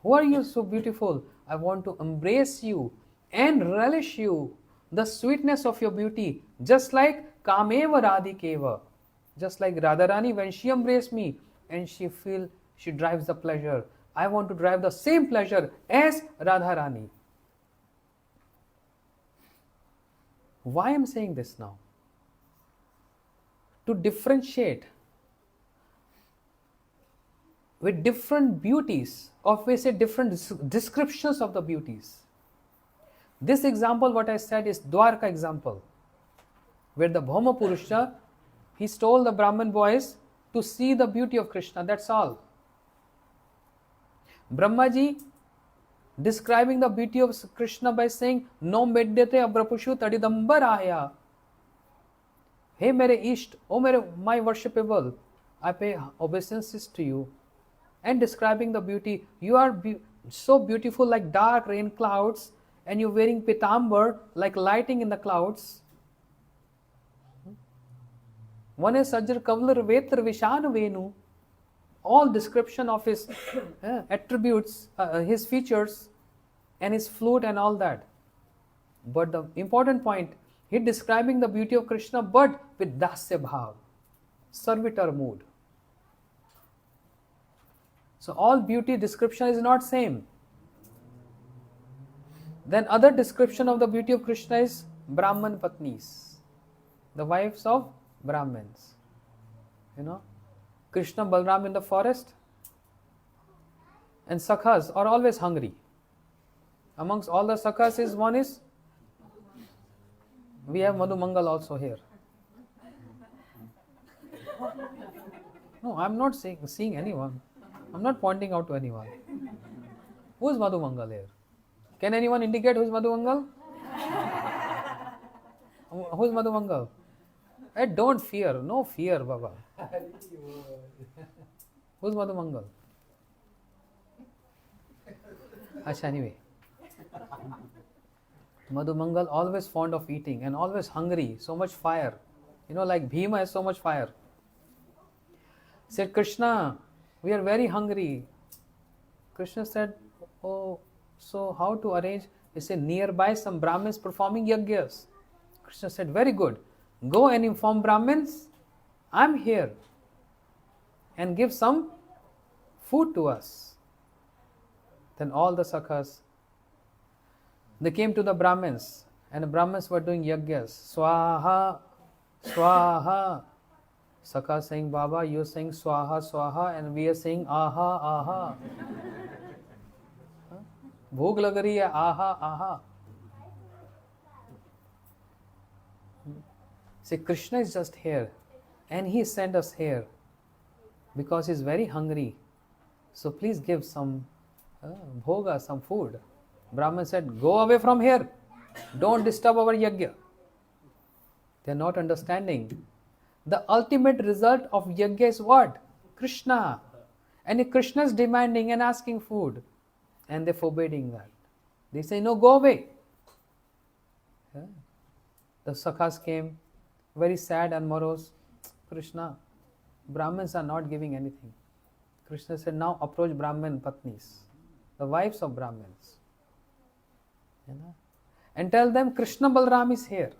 Who are you so beautiful? I want to embrace you and relish you, the sweetness of your beauty, just like Kameva Radhikeva. Just like Radharani, when she embraced me and she drives the pleasure. I want to drive the same pleasure as Radharani. Why am I saying this now? To differentiate with different beauties, or we say different descriptions of the beauties. This example, what I said, is Dwarka example, where the Bhauma Purusha, he stole the Brahmin boys to see the beauty of Krishna, that's all. Brahmaji, describing the beauty of Krishna by saying, No medyate abrapushu tadidambaraya. Hey mere Ishт, oh my worshipable, I pay obeisances to you. And describing the beauty, you are so beautiful like dark rain clouds, and you're wearing pitambar like lighting in the clouds. One is Sajjar Kavlar Vetra Vishan Venu. All description of his attributes, his features, and his flute and all that. But the important point, he describing the beauty of Krishna, but with dasya bhav, servitor mood. So all beauty description is not same. Then other description of the beauty of Krishna is Brahman Patnis, the wives of Brahmins. You know, Krishna, Balram in the forest, and Sakhas are always hungry. Amongst all the Sakhas is one is, we have Madhu Mangal also here. No, I'm not seeing anyone. I'm not pointing out to anyone. Who is Madhu Mangal here? Can anyone indicate who is Madhu Mangal? Who is Madhu Mangal? Hey, don't fear. No fear, Baba. Who's Madhu Mangal? Anyway. Madhu Mangal always fond of eating and always hungry, so much fire. You know, like Bhima has so much fire. Said, Krishna, we are very hungry. Krishna said, oh, so how to arrange? He said, nearby some Brahmins performing yagyas. Krishna said, very good. Go and inform Brahmins, I'm here, and give some food to us. Then all the Sakhas, they came to the Brahmins, and the Brahmins were doing yagyas. Swaha, Swaha. Sakha saying, Baba, you're saying Swaha, Swaha, and we are saying Aha, Aha. Bhoog lag rahi hai, Aha, Aha. See, Krishna is just here, and he sent us here because he's very hungry. So please give some bhoga, some food. Brahman said, go away from here. Don't disturb our yajna. They are not understanding. The ultimate result of yajna is what? Krishna. And if Krishna is demanding and asking food, and they're forbidding that. They say, no, go away. The Sakhas came, very sad and morose. Krishna, Brahmins are not giving anything. Krishna said, now approach Brahman Patnis, the wives of Brahmins. You know? And tell them Krishna Balram is here.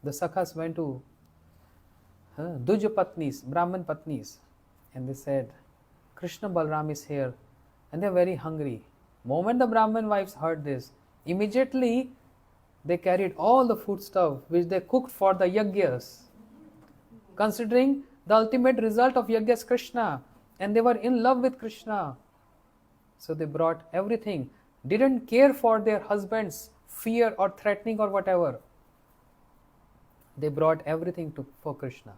The Sakhas went to Duj Patnis, Brahman Patnis, and they said, Krishna Balram is here, and they are very hungry. Moment the Brahman wives heard this, immediately they carried all the foodstuff which they cooked for the yagyas, considering the ultimate result of yagyas Krishna, and they were in love with Krishna. So they brought everything, didn't care for their husbands' fear or threatening or whatever. They brought everything for Krishna.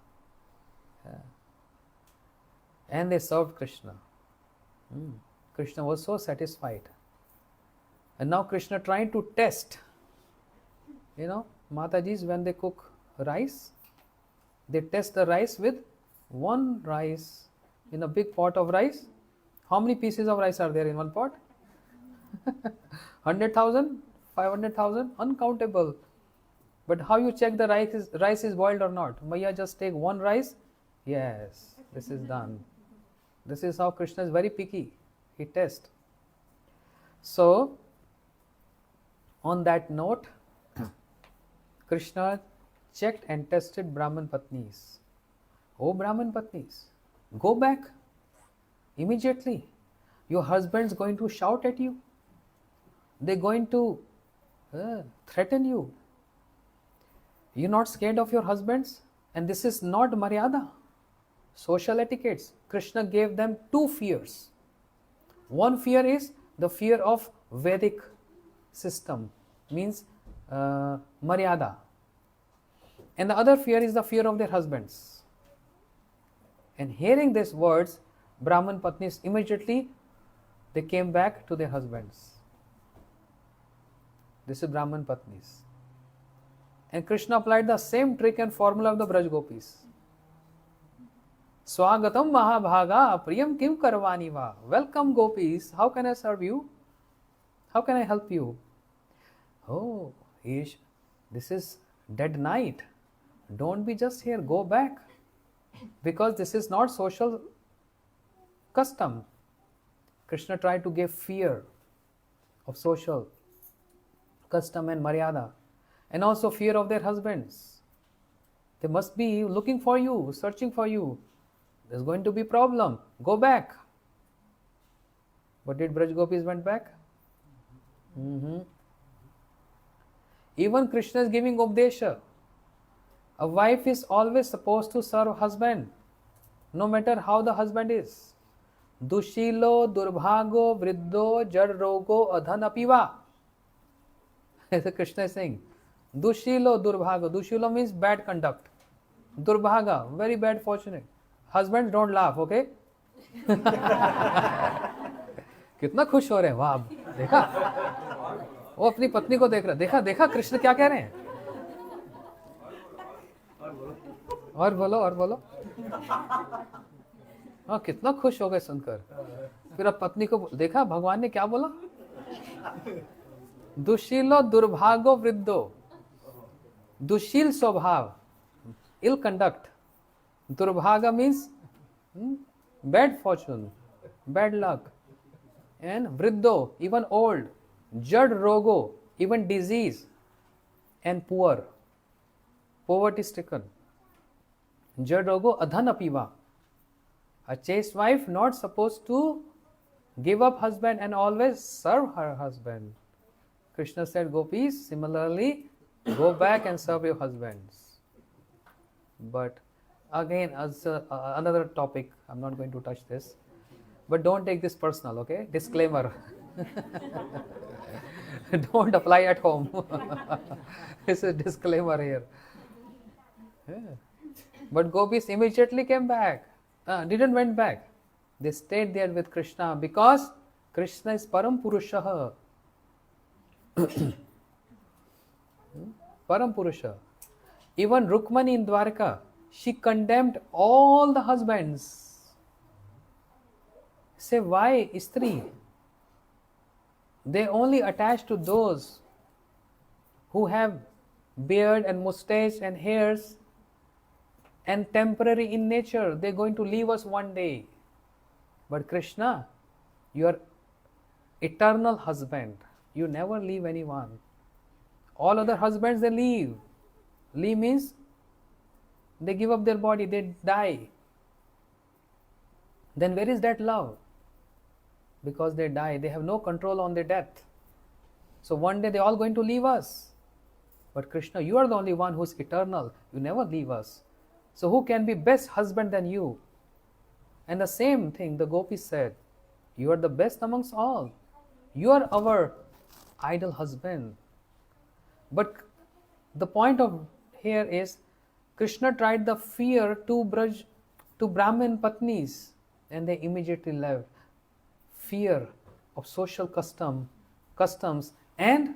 And they served Krishna. Krishna was so satisfied. And now Krishna trying to test. You know, Matajis, when they cook rice, they test the rice with one rice in a big pot of rice. How many pieces of rice are there in one pot? 100,000? 500,000? Uncountable. But how you check the rice is boiled or not? Maya just take one rice. Yes, this is done. This is how Krishna is very picky. He tests. So, on that note, Krishna checked and tested Brahman Patnis. Oh Brahman Patnis, go back immediately. Your husband's going to shout at you. They're going to threaten you. You're not scared of your husbands? And this is not Maryada. Social etiquettes. Krishna gave them two fears. One fear is the fear of Vedic system, means Maryada. And the other fear is the fear of their husbands. And hearing these words, Brahman Patnis immediately they came back to their husbands. This is Brahman Patnis. And Krishna applied the same trick and formula of the Braj Gopis. Swagatam Mahabhaga Priyam Kim Karvani Va. Welcome Gopis, how can I serve you? How can I help you? Oh, Ish, this is dead night. Don't be just here, go back. Because this is not social custom. Krishna tried to give fear of social custom and maryada, and also fear of their husbands. They must be looking for you, searching for you. There's going to be problem. Go back. But did Braj Gopis went back? Even Krishna is giving Updesha. A wife is always supposed to serve husband, no matter how the husband is. Dushilo, Durbhago, Vriddho, Jad Rogo, Adhan Apiva. Krishna is saying, Dushilo, Durbhago. Dushilo means bad conduct. Durbhaga, very bad fortunate. Husbands don't laugh, okay? कितना खुश हो रहे हैं, वाह, देखा? वो अपनी पत्नी को देख रहा, देखा कृष्ण क्या कह रहे हैं? और बोलो। हाँ, कितना खुश हो गए सुनकर। फिर अब पत्नी को देखा भगवान ने क्या बोला? दुशीलो दुर्भागो वृद्धो, दुशील स्वभाव, ill conduct. Durbhaga means bad fortune, bad luck. And vriddho, even old. Jad rogo, even disease. And poor, poverty stricken. Jad rogo adhan apiva. A chaste wife not supposed to give up husband and always serve her husband. Krishna said, Gopis, similarly, go back and serve your husbands. But again, as another topic, I'm not going to touch this. But don't take this personal, okay? Disclaimer. Don't apply at home. It's a disclaimer here. Yeah. But gopis immediately came back. Didn't went back. They stayed there with Krishna because Krishna is Param Purusha. Param Purusha. Even Rukmani in Dwarka, she condemned all the husbands. Say, why Istri? They only attach to those who have beard and mustache and hairs and temporary in nature. They're going to leave us one day. But Krishna, you are eternal husband. You never leave anyone. All other husbands, they leave. Leave means they give up their body, they die. Then where is that love? Because they die, they have no control on their death. So one day they're all going to leave us. But Krishna, you are the only one who is eternal. You never leave us. So who can be best husband than you? And the same thing the gopis said, you are the best amongst all. You are our ideal husband. But the point of here is, Krishna tried the fear to Brahmin Patnis, and they immediately left. Fear of social customs and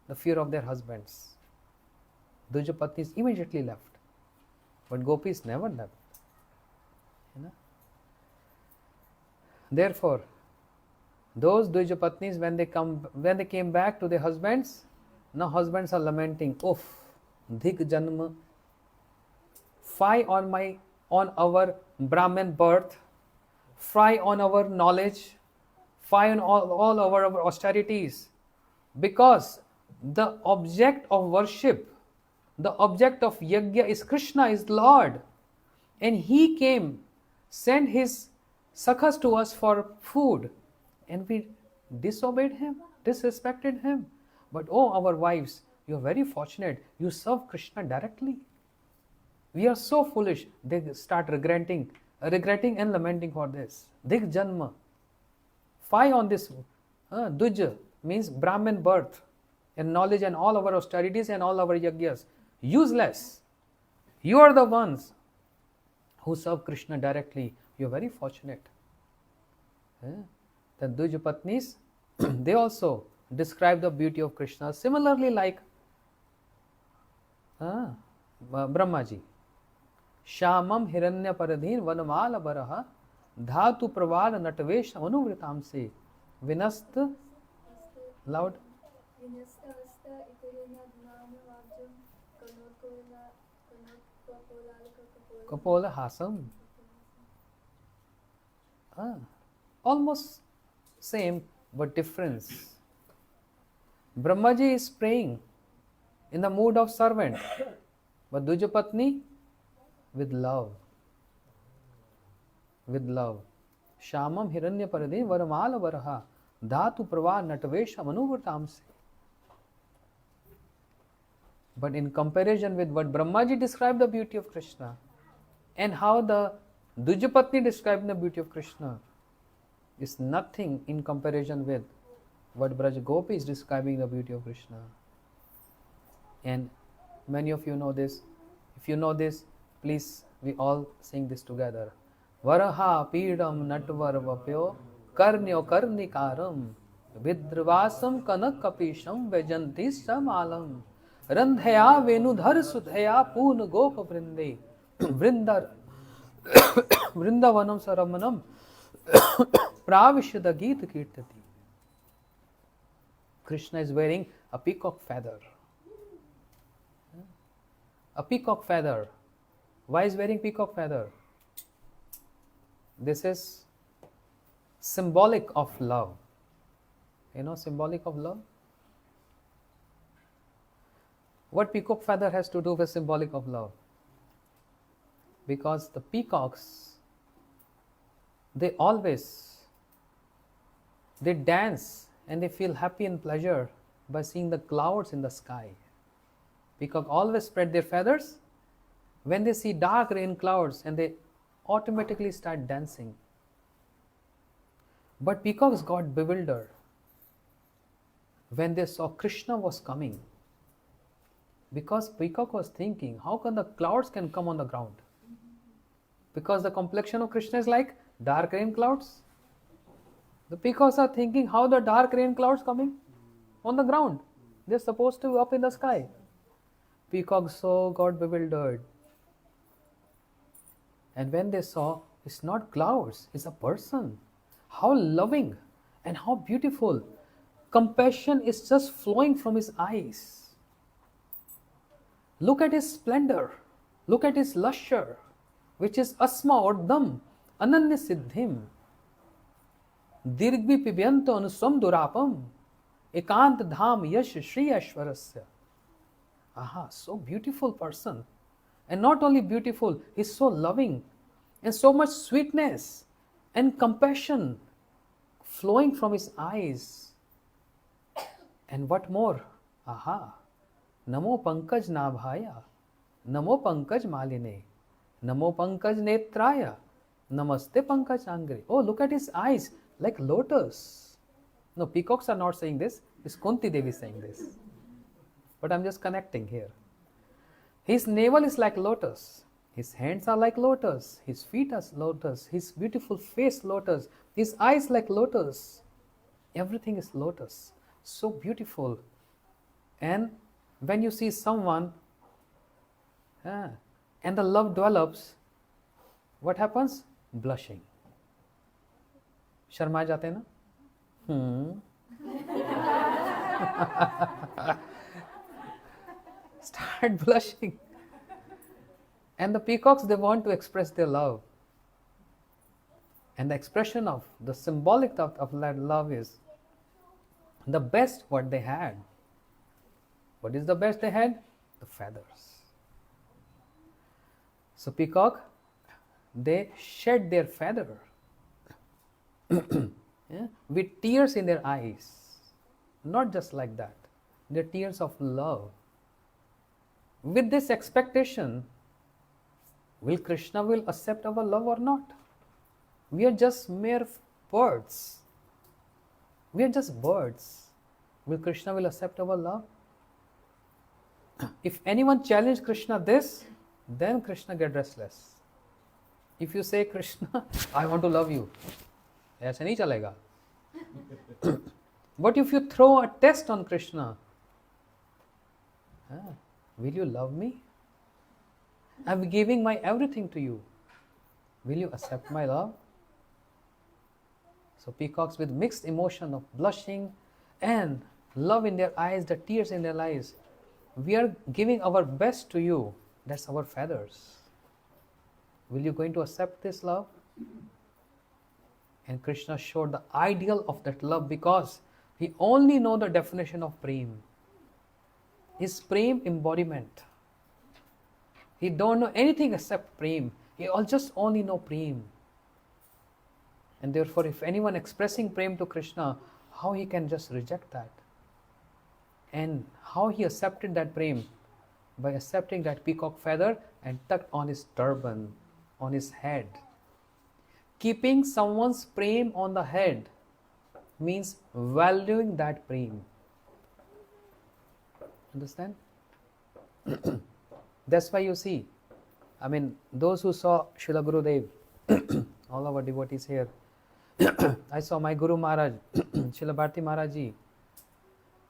the fear of their husbands. Duja Patnis immediately left. But gopis never left. Therefore, those Duja Patnis, when they came back to their husbands, now husbands are lamenting, "Uff, dhik janma, fie on our Brahmin birth, fie on our knowledge, fie on all our austerities, because the object of worship, the object of yajna is Krishna, is Lord, and He came, sent His sakhas to us for food, and we disobeyed Him, disrespected Him. But oh, our wives, you are very fortunate, you serve Krishna directly. We are so foolish." They start regretting and lamenting for this. Dik janma, fie on this. Duj means Brahmin birth and knowledge and all our austerities and all our yajnas. Useless. You are the ones who serve Krishna directly. You are very fortunate. The Duj Patnis, they also describe the beauty of Krishna similarly like Brahmaji. Shamam Hiranya Paradhin Vanamala Baraha Dhatu Praval Natvesh Anuvritam se Vinast loud Vinasta Asta Ikarina Dnana Vajam Kanotkola Kapola Hasam. Almost same but difference. Brahmaji is praying in the mood of servant, but Dujapatni with love. With love. Shamam Hiranya Paradhi Varamala Varaha Dhatu Prava Natavesha Manuvratamse. But in comparison with what Brahmaji described the beauty of Krishna and how the Dujapatni described the beauty of Krishna is nothing in comparison with what Braj Gopi is describing the beauty of Krishna. And many of you know this. If you know this, please we all sing this together. Varaha Pidam Natvarvapyo Karnyo Karnikaram Vidravasam Kanakapisham Vajanti Samalam Randhaya Venudhar Sudhaya Poon Gopa Vrinde Vrindavanam Saramanam Pravishada Geet Kirtati. Krishna is wearing a peacock feather. A peacock feather. Why is wearing peacock feather? This is symbolic of love. You know, symbolic of love? What peacock feather has to do with symbolic of love? Because the peacocks, they dance and they feel happy and pleasure by seeing the clouds in the sky. Peacock always spread their feathers when they see dark rain clouds and they automatically start dancing. But peacocks got bewildered when they saw Krishna was coming, because peacock was thinking, how come the clouds can come on the ground? Because the complexion of Krishna is like dark rain clouds. The peacocks are thinking, how the dark rain clouds coming on the ground? They're supposed to be up in the sky. Peacocks so got bewildered. And when they saw, it's not clouds, it's a person. How loving and how beautiful. Compassion is just flowing from his eyes. Look at his splendor. Look at his lustre, which is Asma Urdham Ananya Siddhim. Dirgvi Pibyanto Anusam Durapam Ekant Dham Yash Shri Ashwarasya. Aha, so beautiful person. And not only beautiful, he's so loving and so much sweetness and compassion flowing from his eyes. And what more? Aha, Namo Pankaj Nabhaya, Namo Pankaj Maline, Namo Pankaj Netraya, Namaste Pankaj Angre. Oh, look at his eyes, like lotus. No, peacocks are not saying this, it's Kunti Devi saying this. But I'm just connecting here. His navel is like lotus. His hands are like lotus. His feet are lotus. His beautiful face lotus. His eyes like lotus. Everything is lotus. So beautiful. And when you see someone and the love develops, what happens? Blushing. Sharma जाते ना? Start blushing. And the peacocks, they want to express their love. And the expression of the symbolic of that love is the best what they had. What is the best they had? The feathers. So peacock, they shed their feather with tears in their eyes. Not just like that. They're tears of love. With this expectation, will Krishna will accept our love or not? We are just mere birds. We are just birds. Will Krishna will accept our love? If anyone challenge Krishna this, then Krishna get restless. If you say, Krishna, I want to love you, ऐसे नहीं चलेगा. What if you throw a test on Krishna? Will you love me? I'm giving my everything to you. Will you accept my love? So peacocks with mixed emotion of blushing and love in their eyes, the tears in their eyes. We are giving our best to you. That's our feathers. Will you going to accept this love? And Krishna showed the ideal of that love because he only know the definition of prem. His prem embodiment. He don't know anything except prem. He just only know prem. And therefore, if anyone expressing prem to Krishna, how he can just reject that? And how he accepted that prem? By accepting that peacock feather and tucked on his turban, on his head. Keeping someone's prem on the head means valuing that prem. Understand? That's why you see, those who saw Srila Gurudev, all our devotees here, I saw my Guru Maharaj, Srila Bharti Maharaj Ji,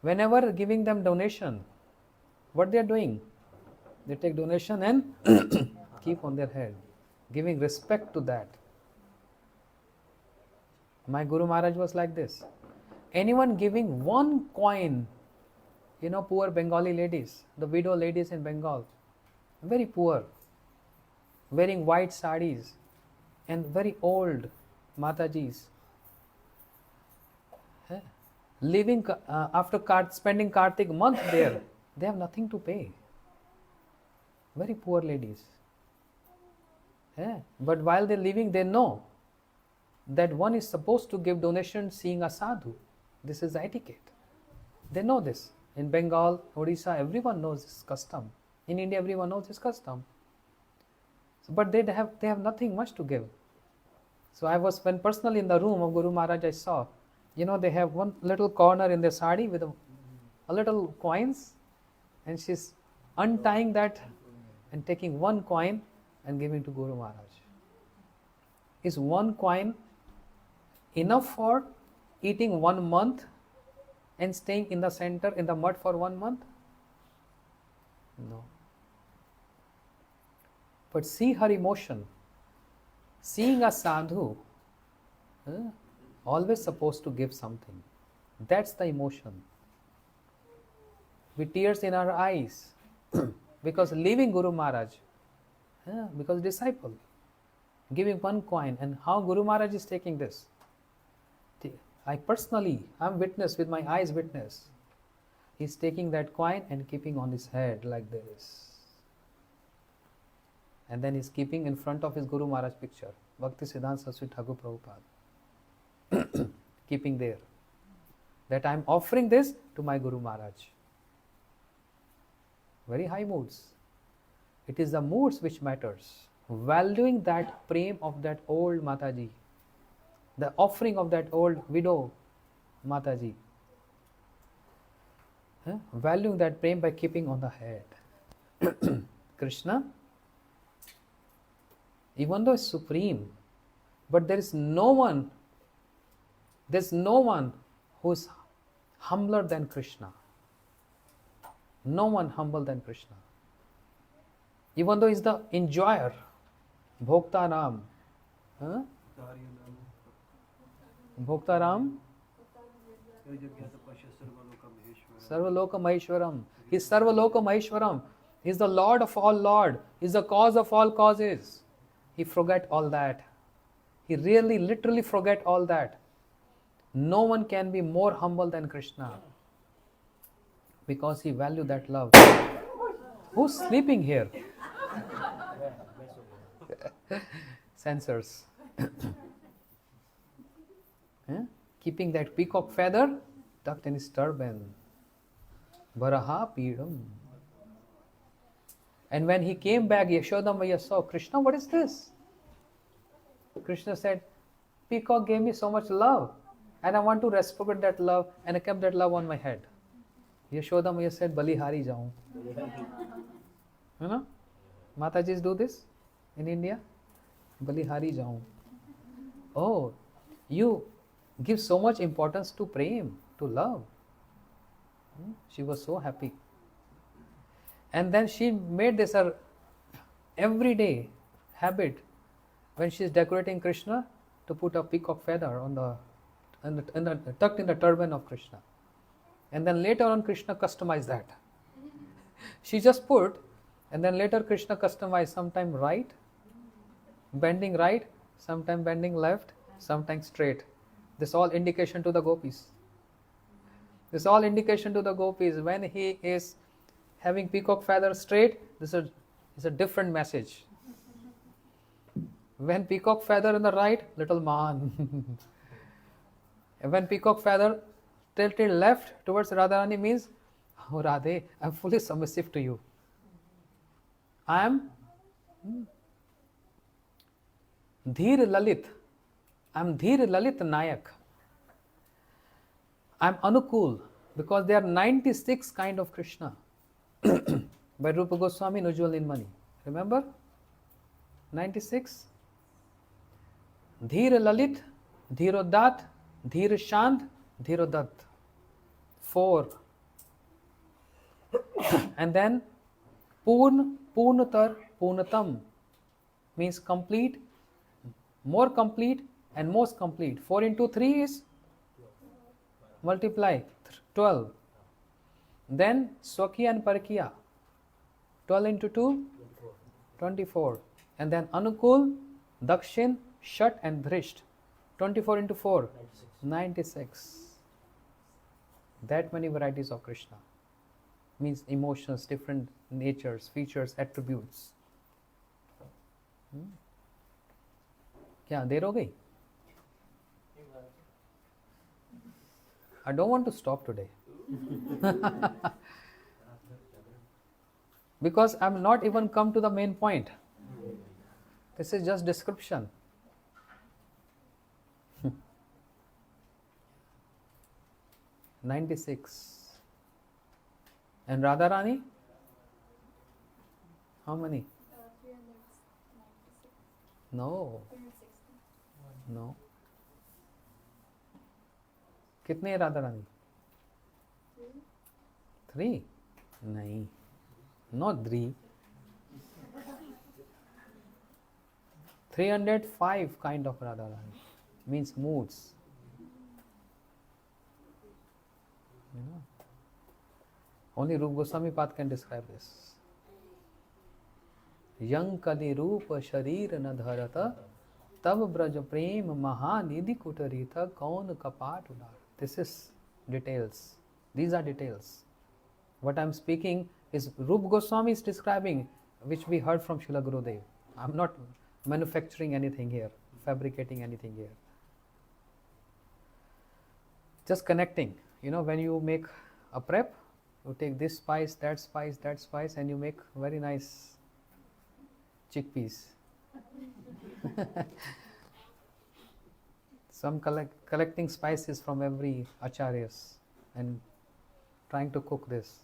whenever giving them donation, what they are doing? They take donation and keep on their head, giving respect to that. My Guru Maharaj was like this. Anyone giving one coin, poor Bengali ladies, the widow ladies in Bengal, very poor, wearing white sarees and very old Matajis, living after spending Kartik month there, they have nothing to pay. Very poor ladies. But while they're living, they know that one is supposed to give donation seeing a sadhu. This is etiquette. They know this. In Bengal, Odisha, everyone knows this custom. In India, everyone knows this custom. But they have nothing much to give. So when personally in the room of Guru Maharaj, I saw, they have one little corner in their sari with a little coins, and she's untying that and taking one coin and giving to Guru Maharaj. Is one coin enough for eating 1 month and staying in the center in the mud for 1 month? No. But see her emotion. Seeing a sadhu, always supposed to give something. That's the emotion. With tears in our eyes, because leaving Guru Maharaj, because disciple, giving one coin, and how Guru Maharaj is taking this. I'm witness, with my eyes witness. He's taking that coin and keeping on his head like this. And then he's keeping in front of his Guru Maharaj picture, Bhakti Siddhanta Saraswati Thakur Prabhupada. Keeping there. That I'm offering this to my Guru Maharaj. Very high moods. It is the moods which matters. Valuing that prem of that old Mataji. The offering of that old widow Mataji. Valuing that prem by keeping on the head. Krishna, even though is supreme, but there's no one who is humbler than Krishna. No one humble than Krishna. Even though he's the enjoyer, Bhokta Ram. Bhokta Ram, Sarvaloka Maheshwaram. He's Sarvaloka Maheshwaram. He's the Lord of all Lord. He's the cause of all causes. He forget all that. He really, literally forget all that. No one can be more humble than Krishna. Because he value that love. Who's sleeping here? Censors. Keeping that peacock feather tucked in his turban. Varaha Peedam. And when he came back, Yashoda Maya saw, Krishna, what is this? Krishna said, peacock gave me so much love, and I want to reciprocate that love, and I kept that love on my head. Yashoda Maya said, Balihari jaun. You know? Matajis do this in India. Balihari jaun. Oh, you gives so much importance to prem, to love. She was so happy. And then she made this her everyday habit when she is decorating Krishna to put a peacock feather on tucked in the turban of Krishna. And then later on Krishna customized that. She just put, and then later Krishna customized, sometime right, bending right, sometime bending left, sometime straight. This all indication to the gopis. This all indication to the gopis. When he is having peacock feather straight, this is a different message. When peacock feather in the right, little man. And when peacock feather tilted left towards Radharani means, oh Radhe, I am fully submissive to you. I am Dheer Lalit. I am Dheer Lalit Nayak. I am Anukul, because there are 96 kind of Krishna by Rupa Goswami and Ujjwal Nilmani. Remember? 96. Dheer Lalit, Dheerodat, Dheer Shant, Dheerodat. 4. And then Purn, Purnatar, Purnatam means complete, more complete and most complete. 4 into 3 is multiply 12. Then Swakya and Parkiya. 12 into 2 24. And then Anukul, Dakshin, Shat and Drisht. 24 into 4 96. That many varieties of Krishna. Means emotions, different natures, features, attributes. क्या देर हो गई? I don't want to stop today. Because I'm not even come to the main point. This is just description. Hmm. 96. And Radharani? How many? 396. No. 360. No. कितने है राधा रानी? 3? नहीं. Not 3. 305 kind of Radha Rani. Means moods. You know. Only Rupa Goswami Path can describe this. Yang kali rupa sharir na dharata tab braj prem mahanidhi kutarita kaun kapat udar. This is details. These are details. What I am speaking is Rupa Goswami is describing, which we heard from Srila Gurudev. I am not manufacturing anything here, fabricating anything here. Just connecting. You know, when you make a prep, you take this spice, that spice, that spice, and you make very nice chickpeas. So I'm collecting spices from every acharyas and trying to cook this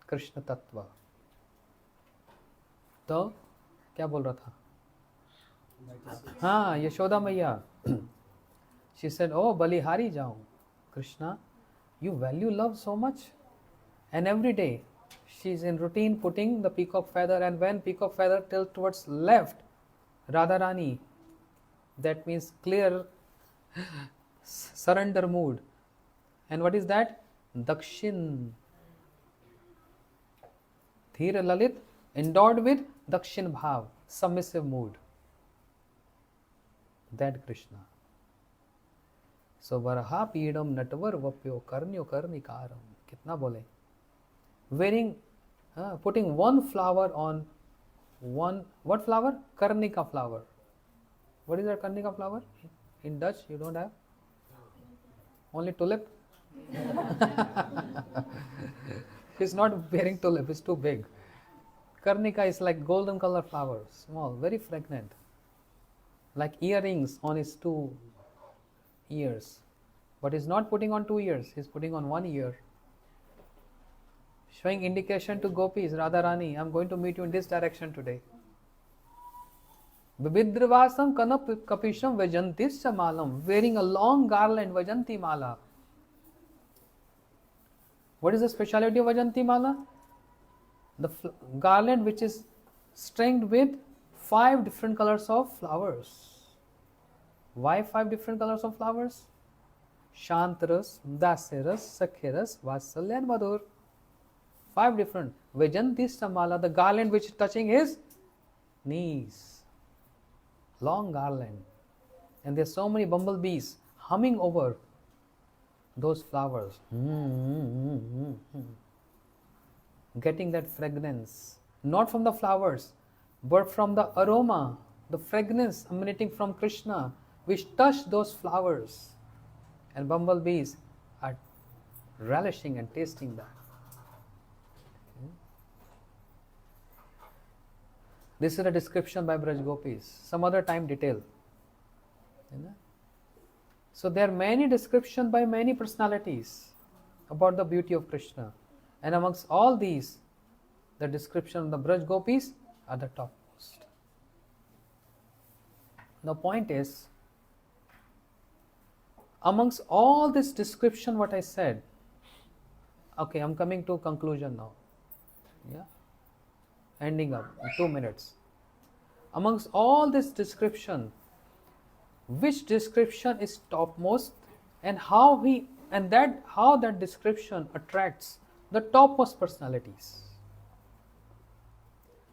Krishna Tattva. तो क्या बोल रहा था? हाँ, यशोदा मैया. She said, oh, Balihari जाऊं. Krishna, you value love so much. And every day she's in routine putting the peacock feather, and when peacock feather tilts towards left, Radharani, that means clear surrender mood. And what is that? Dakshin. Dheer Lalit, endowed with Dakshin Bhav, submissive mood. That Krishna. So Varaha Pidam Natvar Vapyo Karnyo Karnikaram. Kitna bole? Wearing, putting one flower on one, what flower? Karnika flower. What is that Karnika flower? In Dutch you don't have? Only tulip? He's not wearing tulip, it's too big. Karnika is like golden color flower, small, very fragrant. Like earrings on his 2 ears. But he's not putting on 2 ears, he's putting on 1 ear. Showing indication to gopis, Radharani, I'm going to meet you in this direction today. Bibidravasam kanap kapisham vajantis malam, wearing a long garland, Vajanti Mala. What is the speciality of Vajanti Mala? The garland which is stringed with 5 different colors of flowers. Why 5 different colors of flowers? Shantaras, Dasaras, Sakhiras, Vatsalya and Madhur. 5 different. Vajanti Samala, the garland which is touching his knees. Long garland. And there are so many bumblebees humming over those flowers. Getting that fragrance. Not from the flowers, but from the aroma, the fragrance emanating from Krishna, which touch those flowers. And bumblebees are relishing and tasting that. This is a description by Braj Gopis. Some other time detail. So there are many descriptions by many personalities about the beauty of Krishna. And amongst all these, the description of the Braj Gopis are the topmost. The point is, amongst all this description what I said, okay, I'm coming to conclusion now. Yeah, ending up in 2 minutes. Amongst all this description, which description is topmost, and how that description attracts the topmost personalities?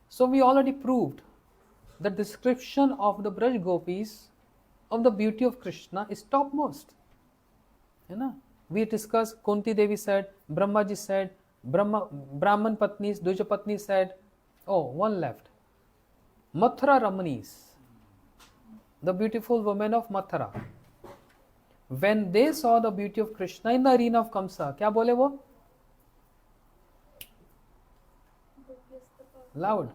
So we already proved the description of the Braj Gopis of the beauty of Krishna is topmost. We discussed, Kunti Devi said, Brahmaji said, Brahman Patnis, Duja Patni said, one left. Mathura Ramanis, the beautiful women of Mathura. When they saw the beauty of Krishna in the arena of Kamsa, kya bole wo? Loud.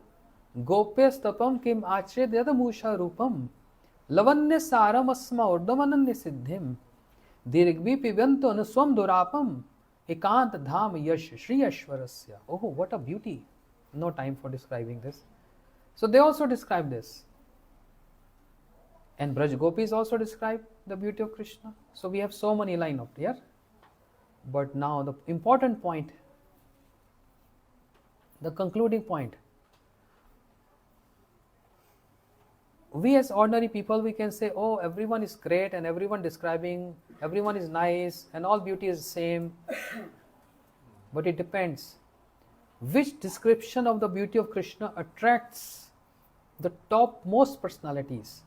Gopyastapam kim achredyada musha rupam lavanya saram asma urdamananya siddhim dirgvi pivanto anuswam durapam ekant dham yash shri ashwarasya. Oh, what a beauty. No time for describing this. So they also describe this. And Braj Gopis also describe the beauty of Krishna. So we have so many line up here. But now the important point, the concluding point. We as ordinary people, we can say, oh, everyone is great and everyone describing, everyone is nice and all beauty is the same. But it depends. Which description of the beauty of Krishna attracts the topmost personalities?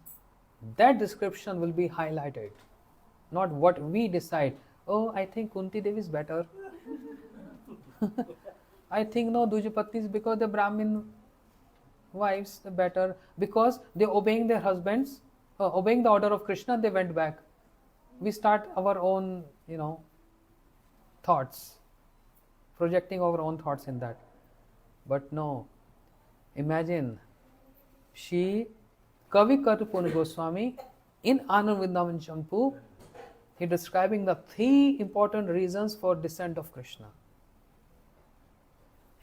That description will be highlighted. Not what we decide. Oh, I think Kunti Devi is better. I think no, Dujapatnis, because the Brahmin wives are better, because they obeying their husbands, obeying the order of Krishna, they went back. We start our own, thoughts, projecting our own thoughts in that. But no, imagine, Kavi Karpuna Goswami in Anand Vrindavan Champu, he describing the 3 important reasons for descent of Krishna.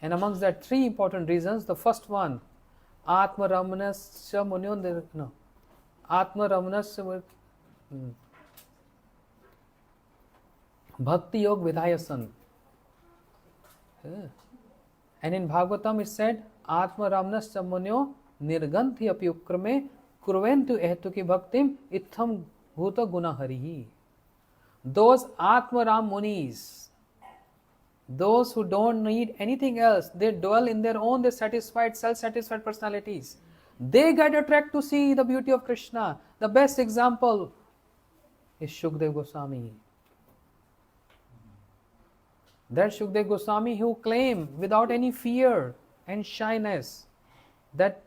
And amongst that 3 important reasons, the first one, Atma Ramanasya Munyon, Atma Ramanasya Bhakti Yog Vidhayasan. And in Bhagavatam it said, Atma Ramanasya Munyo Nirganthi api ukrame kurventu ehtuki bhaktim itham bhuta guna harihi. Those Atma Ram Munis, those who don't need anything else, they dwell in their own, they satisfied, self-satisfied personalities. They get attracted to see the beauty of Krishna. The best example is Shukdev Goswami. That Shukdev Goswami who claimed without any fear and shyness that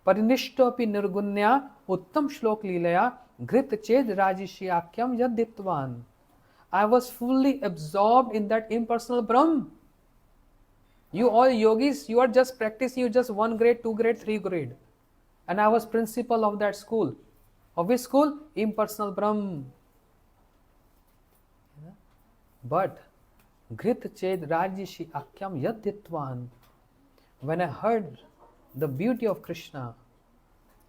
Parinishto api nirgunya uttam shlok lilaya grit ched rajishyakyam yaditvan. I was fully absorbed in that impersonal Brahm. You all yogis, you are just practicing, you just 1 grade, 2 grade, 3 grade. And I was principal of that school. Of which school? Impersonal Brahm. But Grit Ched Rajishi Akyam Yaditvan. When I heard the beauty of Krishna,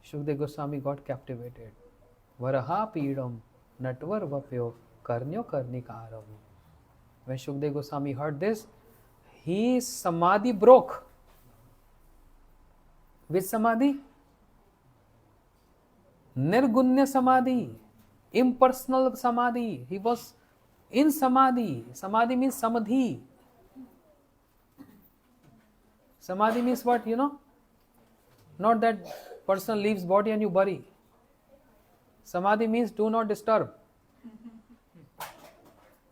Shukdev Goswami got captivated. Varaha Pidam Natvar Vapyo Karnyo Karnikaram. When Shukdev Goswami heard this, his samadhi broke. Which samadhi? Nirgunya samadhi, impersonal samadhi. He was in samadhi. Samadhi means samadhi. Samadhi means what, you know? Not that person leaves body and you bury. Samadhi means do not disturb.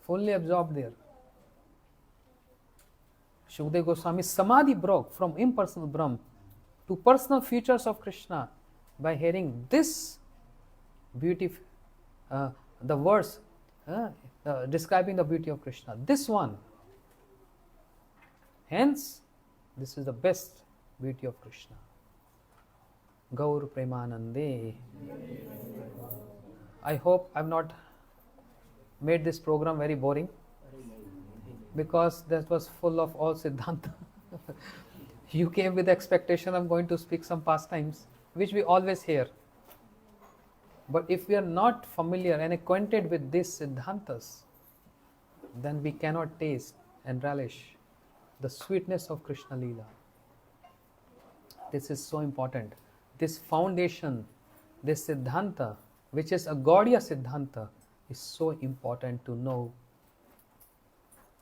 Fully absorbed there. Shukdev Goswami's samadhi broke from impersonal Brahm to personal features of Krishna by hearing this beauty, the verse describing the beauty of Krishna. This one. Hence, this is the best beauty of Krishna. Gaur Premanande. I hope I have not made this program very boring, because that was full of all Siddhanta. You came with the expectation I'm going to speak some pastimes, which we always hear. But if we are not familiar and acquainted with these Siddhantas, then we cannot taste and relish the sweetness of Krishna Leela. This is so important. This foundation, this Siddhanta, which is a Gaudiya Siddhanta, is so important to know.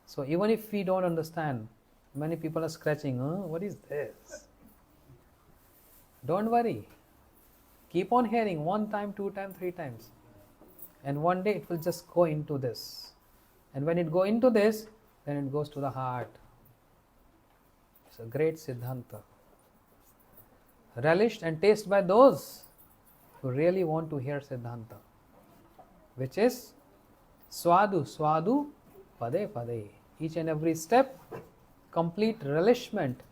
So even if we don't understand, many people are scratching, what is this? Don't worry. Keep on hearing 1 time, 2 times, 3 times. And one day it will just go into this. And when it go into this, then it goes to the heart. It's a great Siddhanta. Relished and tasted by those who really want to hear Siddhanta, which is Swadu, Swadu, Pade, Pade. Each and every step, complete relishment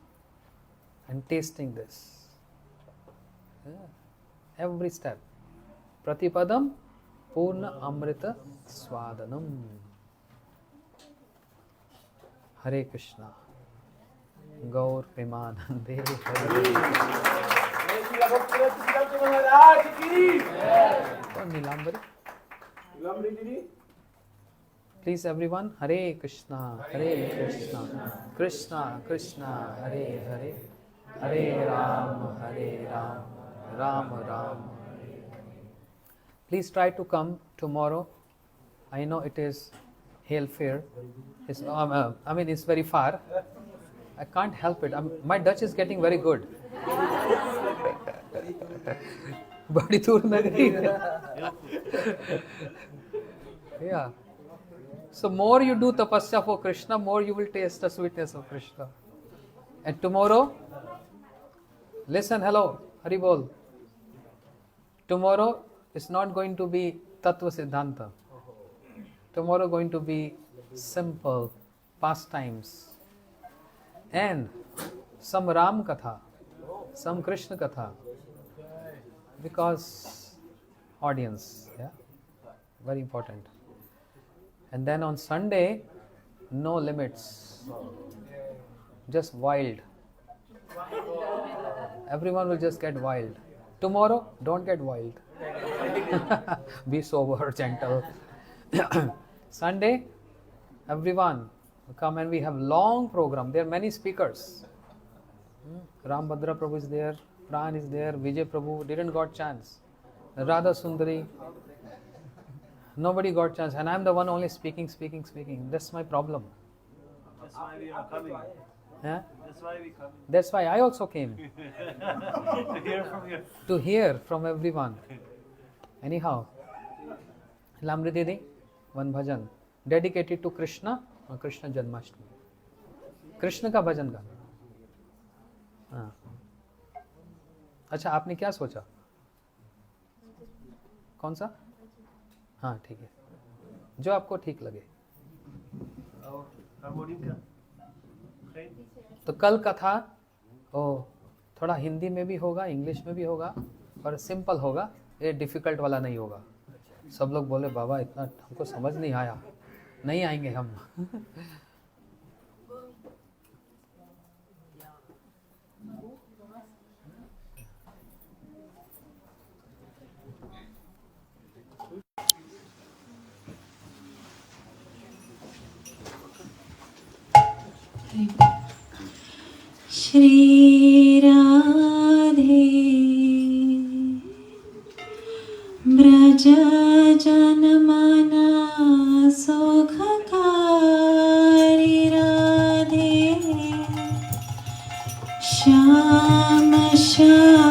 and tasting this. Every step. Pratipadam Purna Amrita Swadanam. Hare Krishna. Gaur Premanande. Nilambari. Please everyone, Hare Krishna, Krishna Krishna, Hare Hare, Hare Ram, Ram Ram. Please try to come tomorrow. I know it is Hail Fair. It's, it's very far. I can't help it. My Dutch is getting very good. Badi dur nagari. Yeah. So more you do tapasya for Krishna, more you will taste the sweetness of Krishna. And tomorrow, listen, hello, Hari Bol. Tomorrow is not going to be Tattva Siddhanta. Tomorrow going to be simple pastimes. And some Ram Katha, some Krishna Katha. Because audience, yeah, very important. And then on Sunday, no limits, just wild. Everyone will just get wild. Tomorrow, don't get wild. Be sober, gentle. Sunday, everyone come and we have long program. There are many speakers. Ram Bhadra Prabhu is there, Pran is there, Vijay Prabhu didn't got chance. Radha Sundari, nobody got chance, and I'm the one only speaking. That's my problem. That's why we are coming. Yeah? That's why we come. That's why I also came. To hear from you. To hear from everyone. Anyhow, Lamri Didi, one bhajan dedicated to Krishna और Krishna Janmashtami. Krishna का भजन गाना. हाँ. अच्छा, आपने क्या सोचा? कौन सा? हाँ, ठीक है, जो आपको ठीक लगे. तो कल का था थोड़ा हिंदी में भी होगा, इंग्लिश में भी होगा और सिंपल होगा, ये डिफिकल्ट वाला नहीं होगा. सब लोग बोले बाबा इतना हमको समझ नहीं आया. नहीं आएंगे हम. श्री राधे ब्रज जन मन सुखकारी राधे श्याम श्याम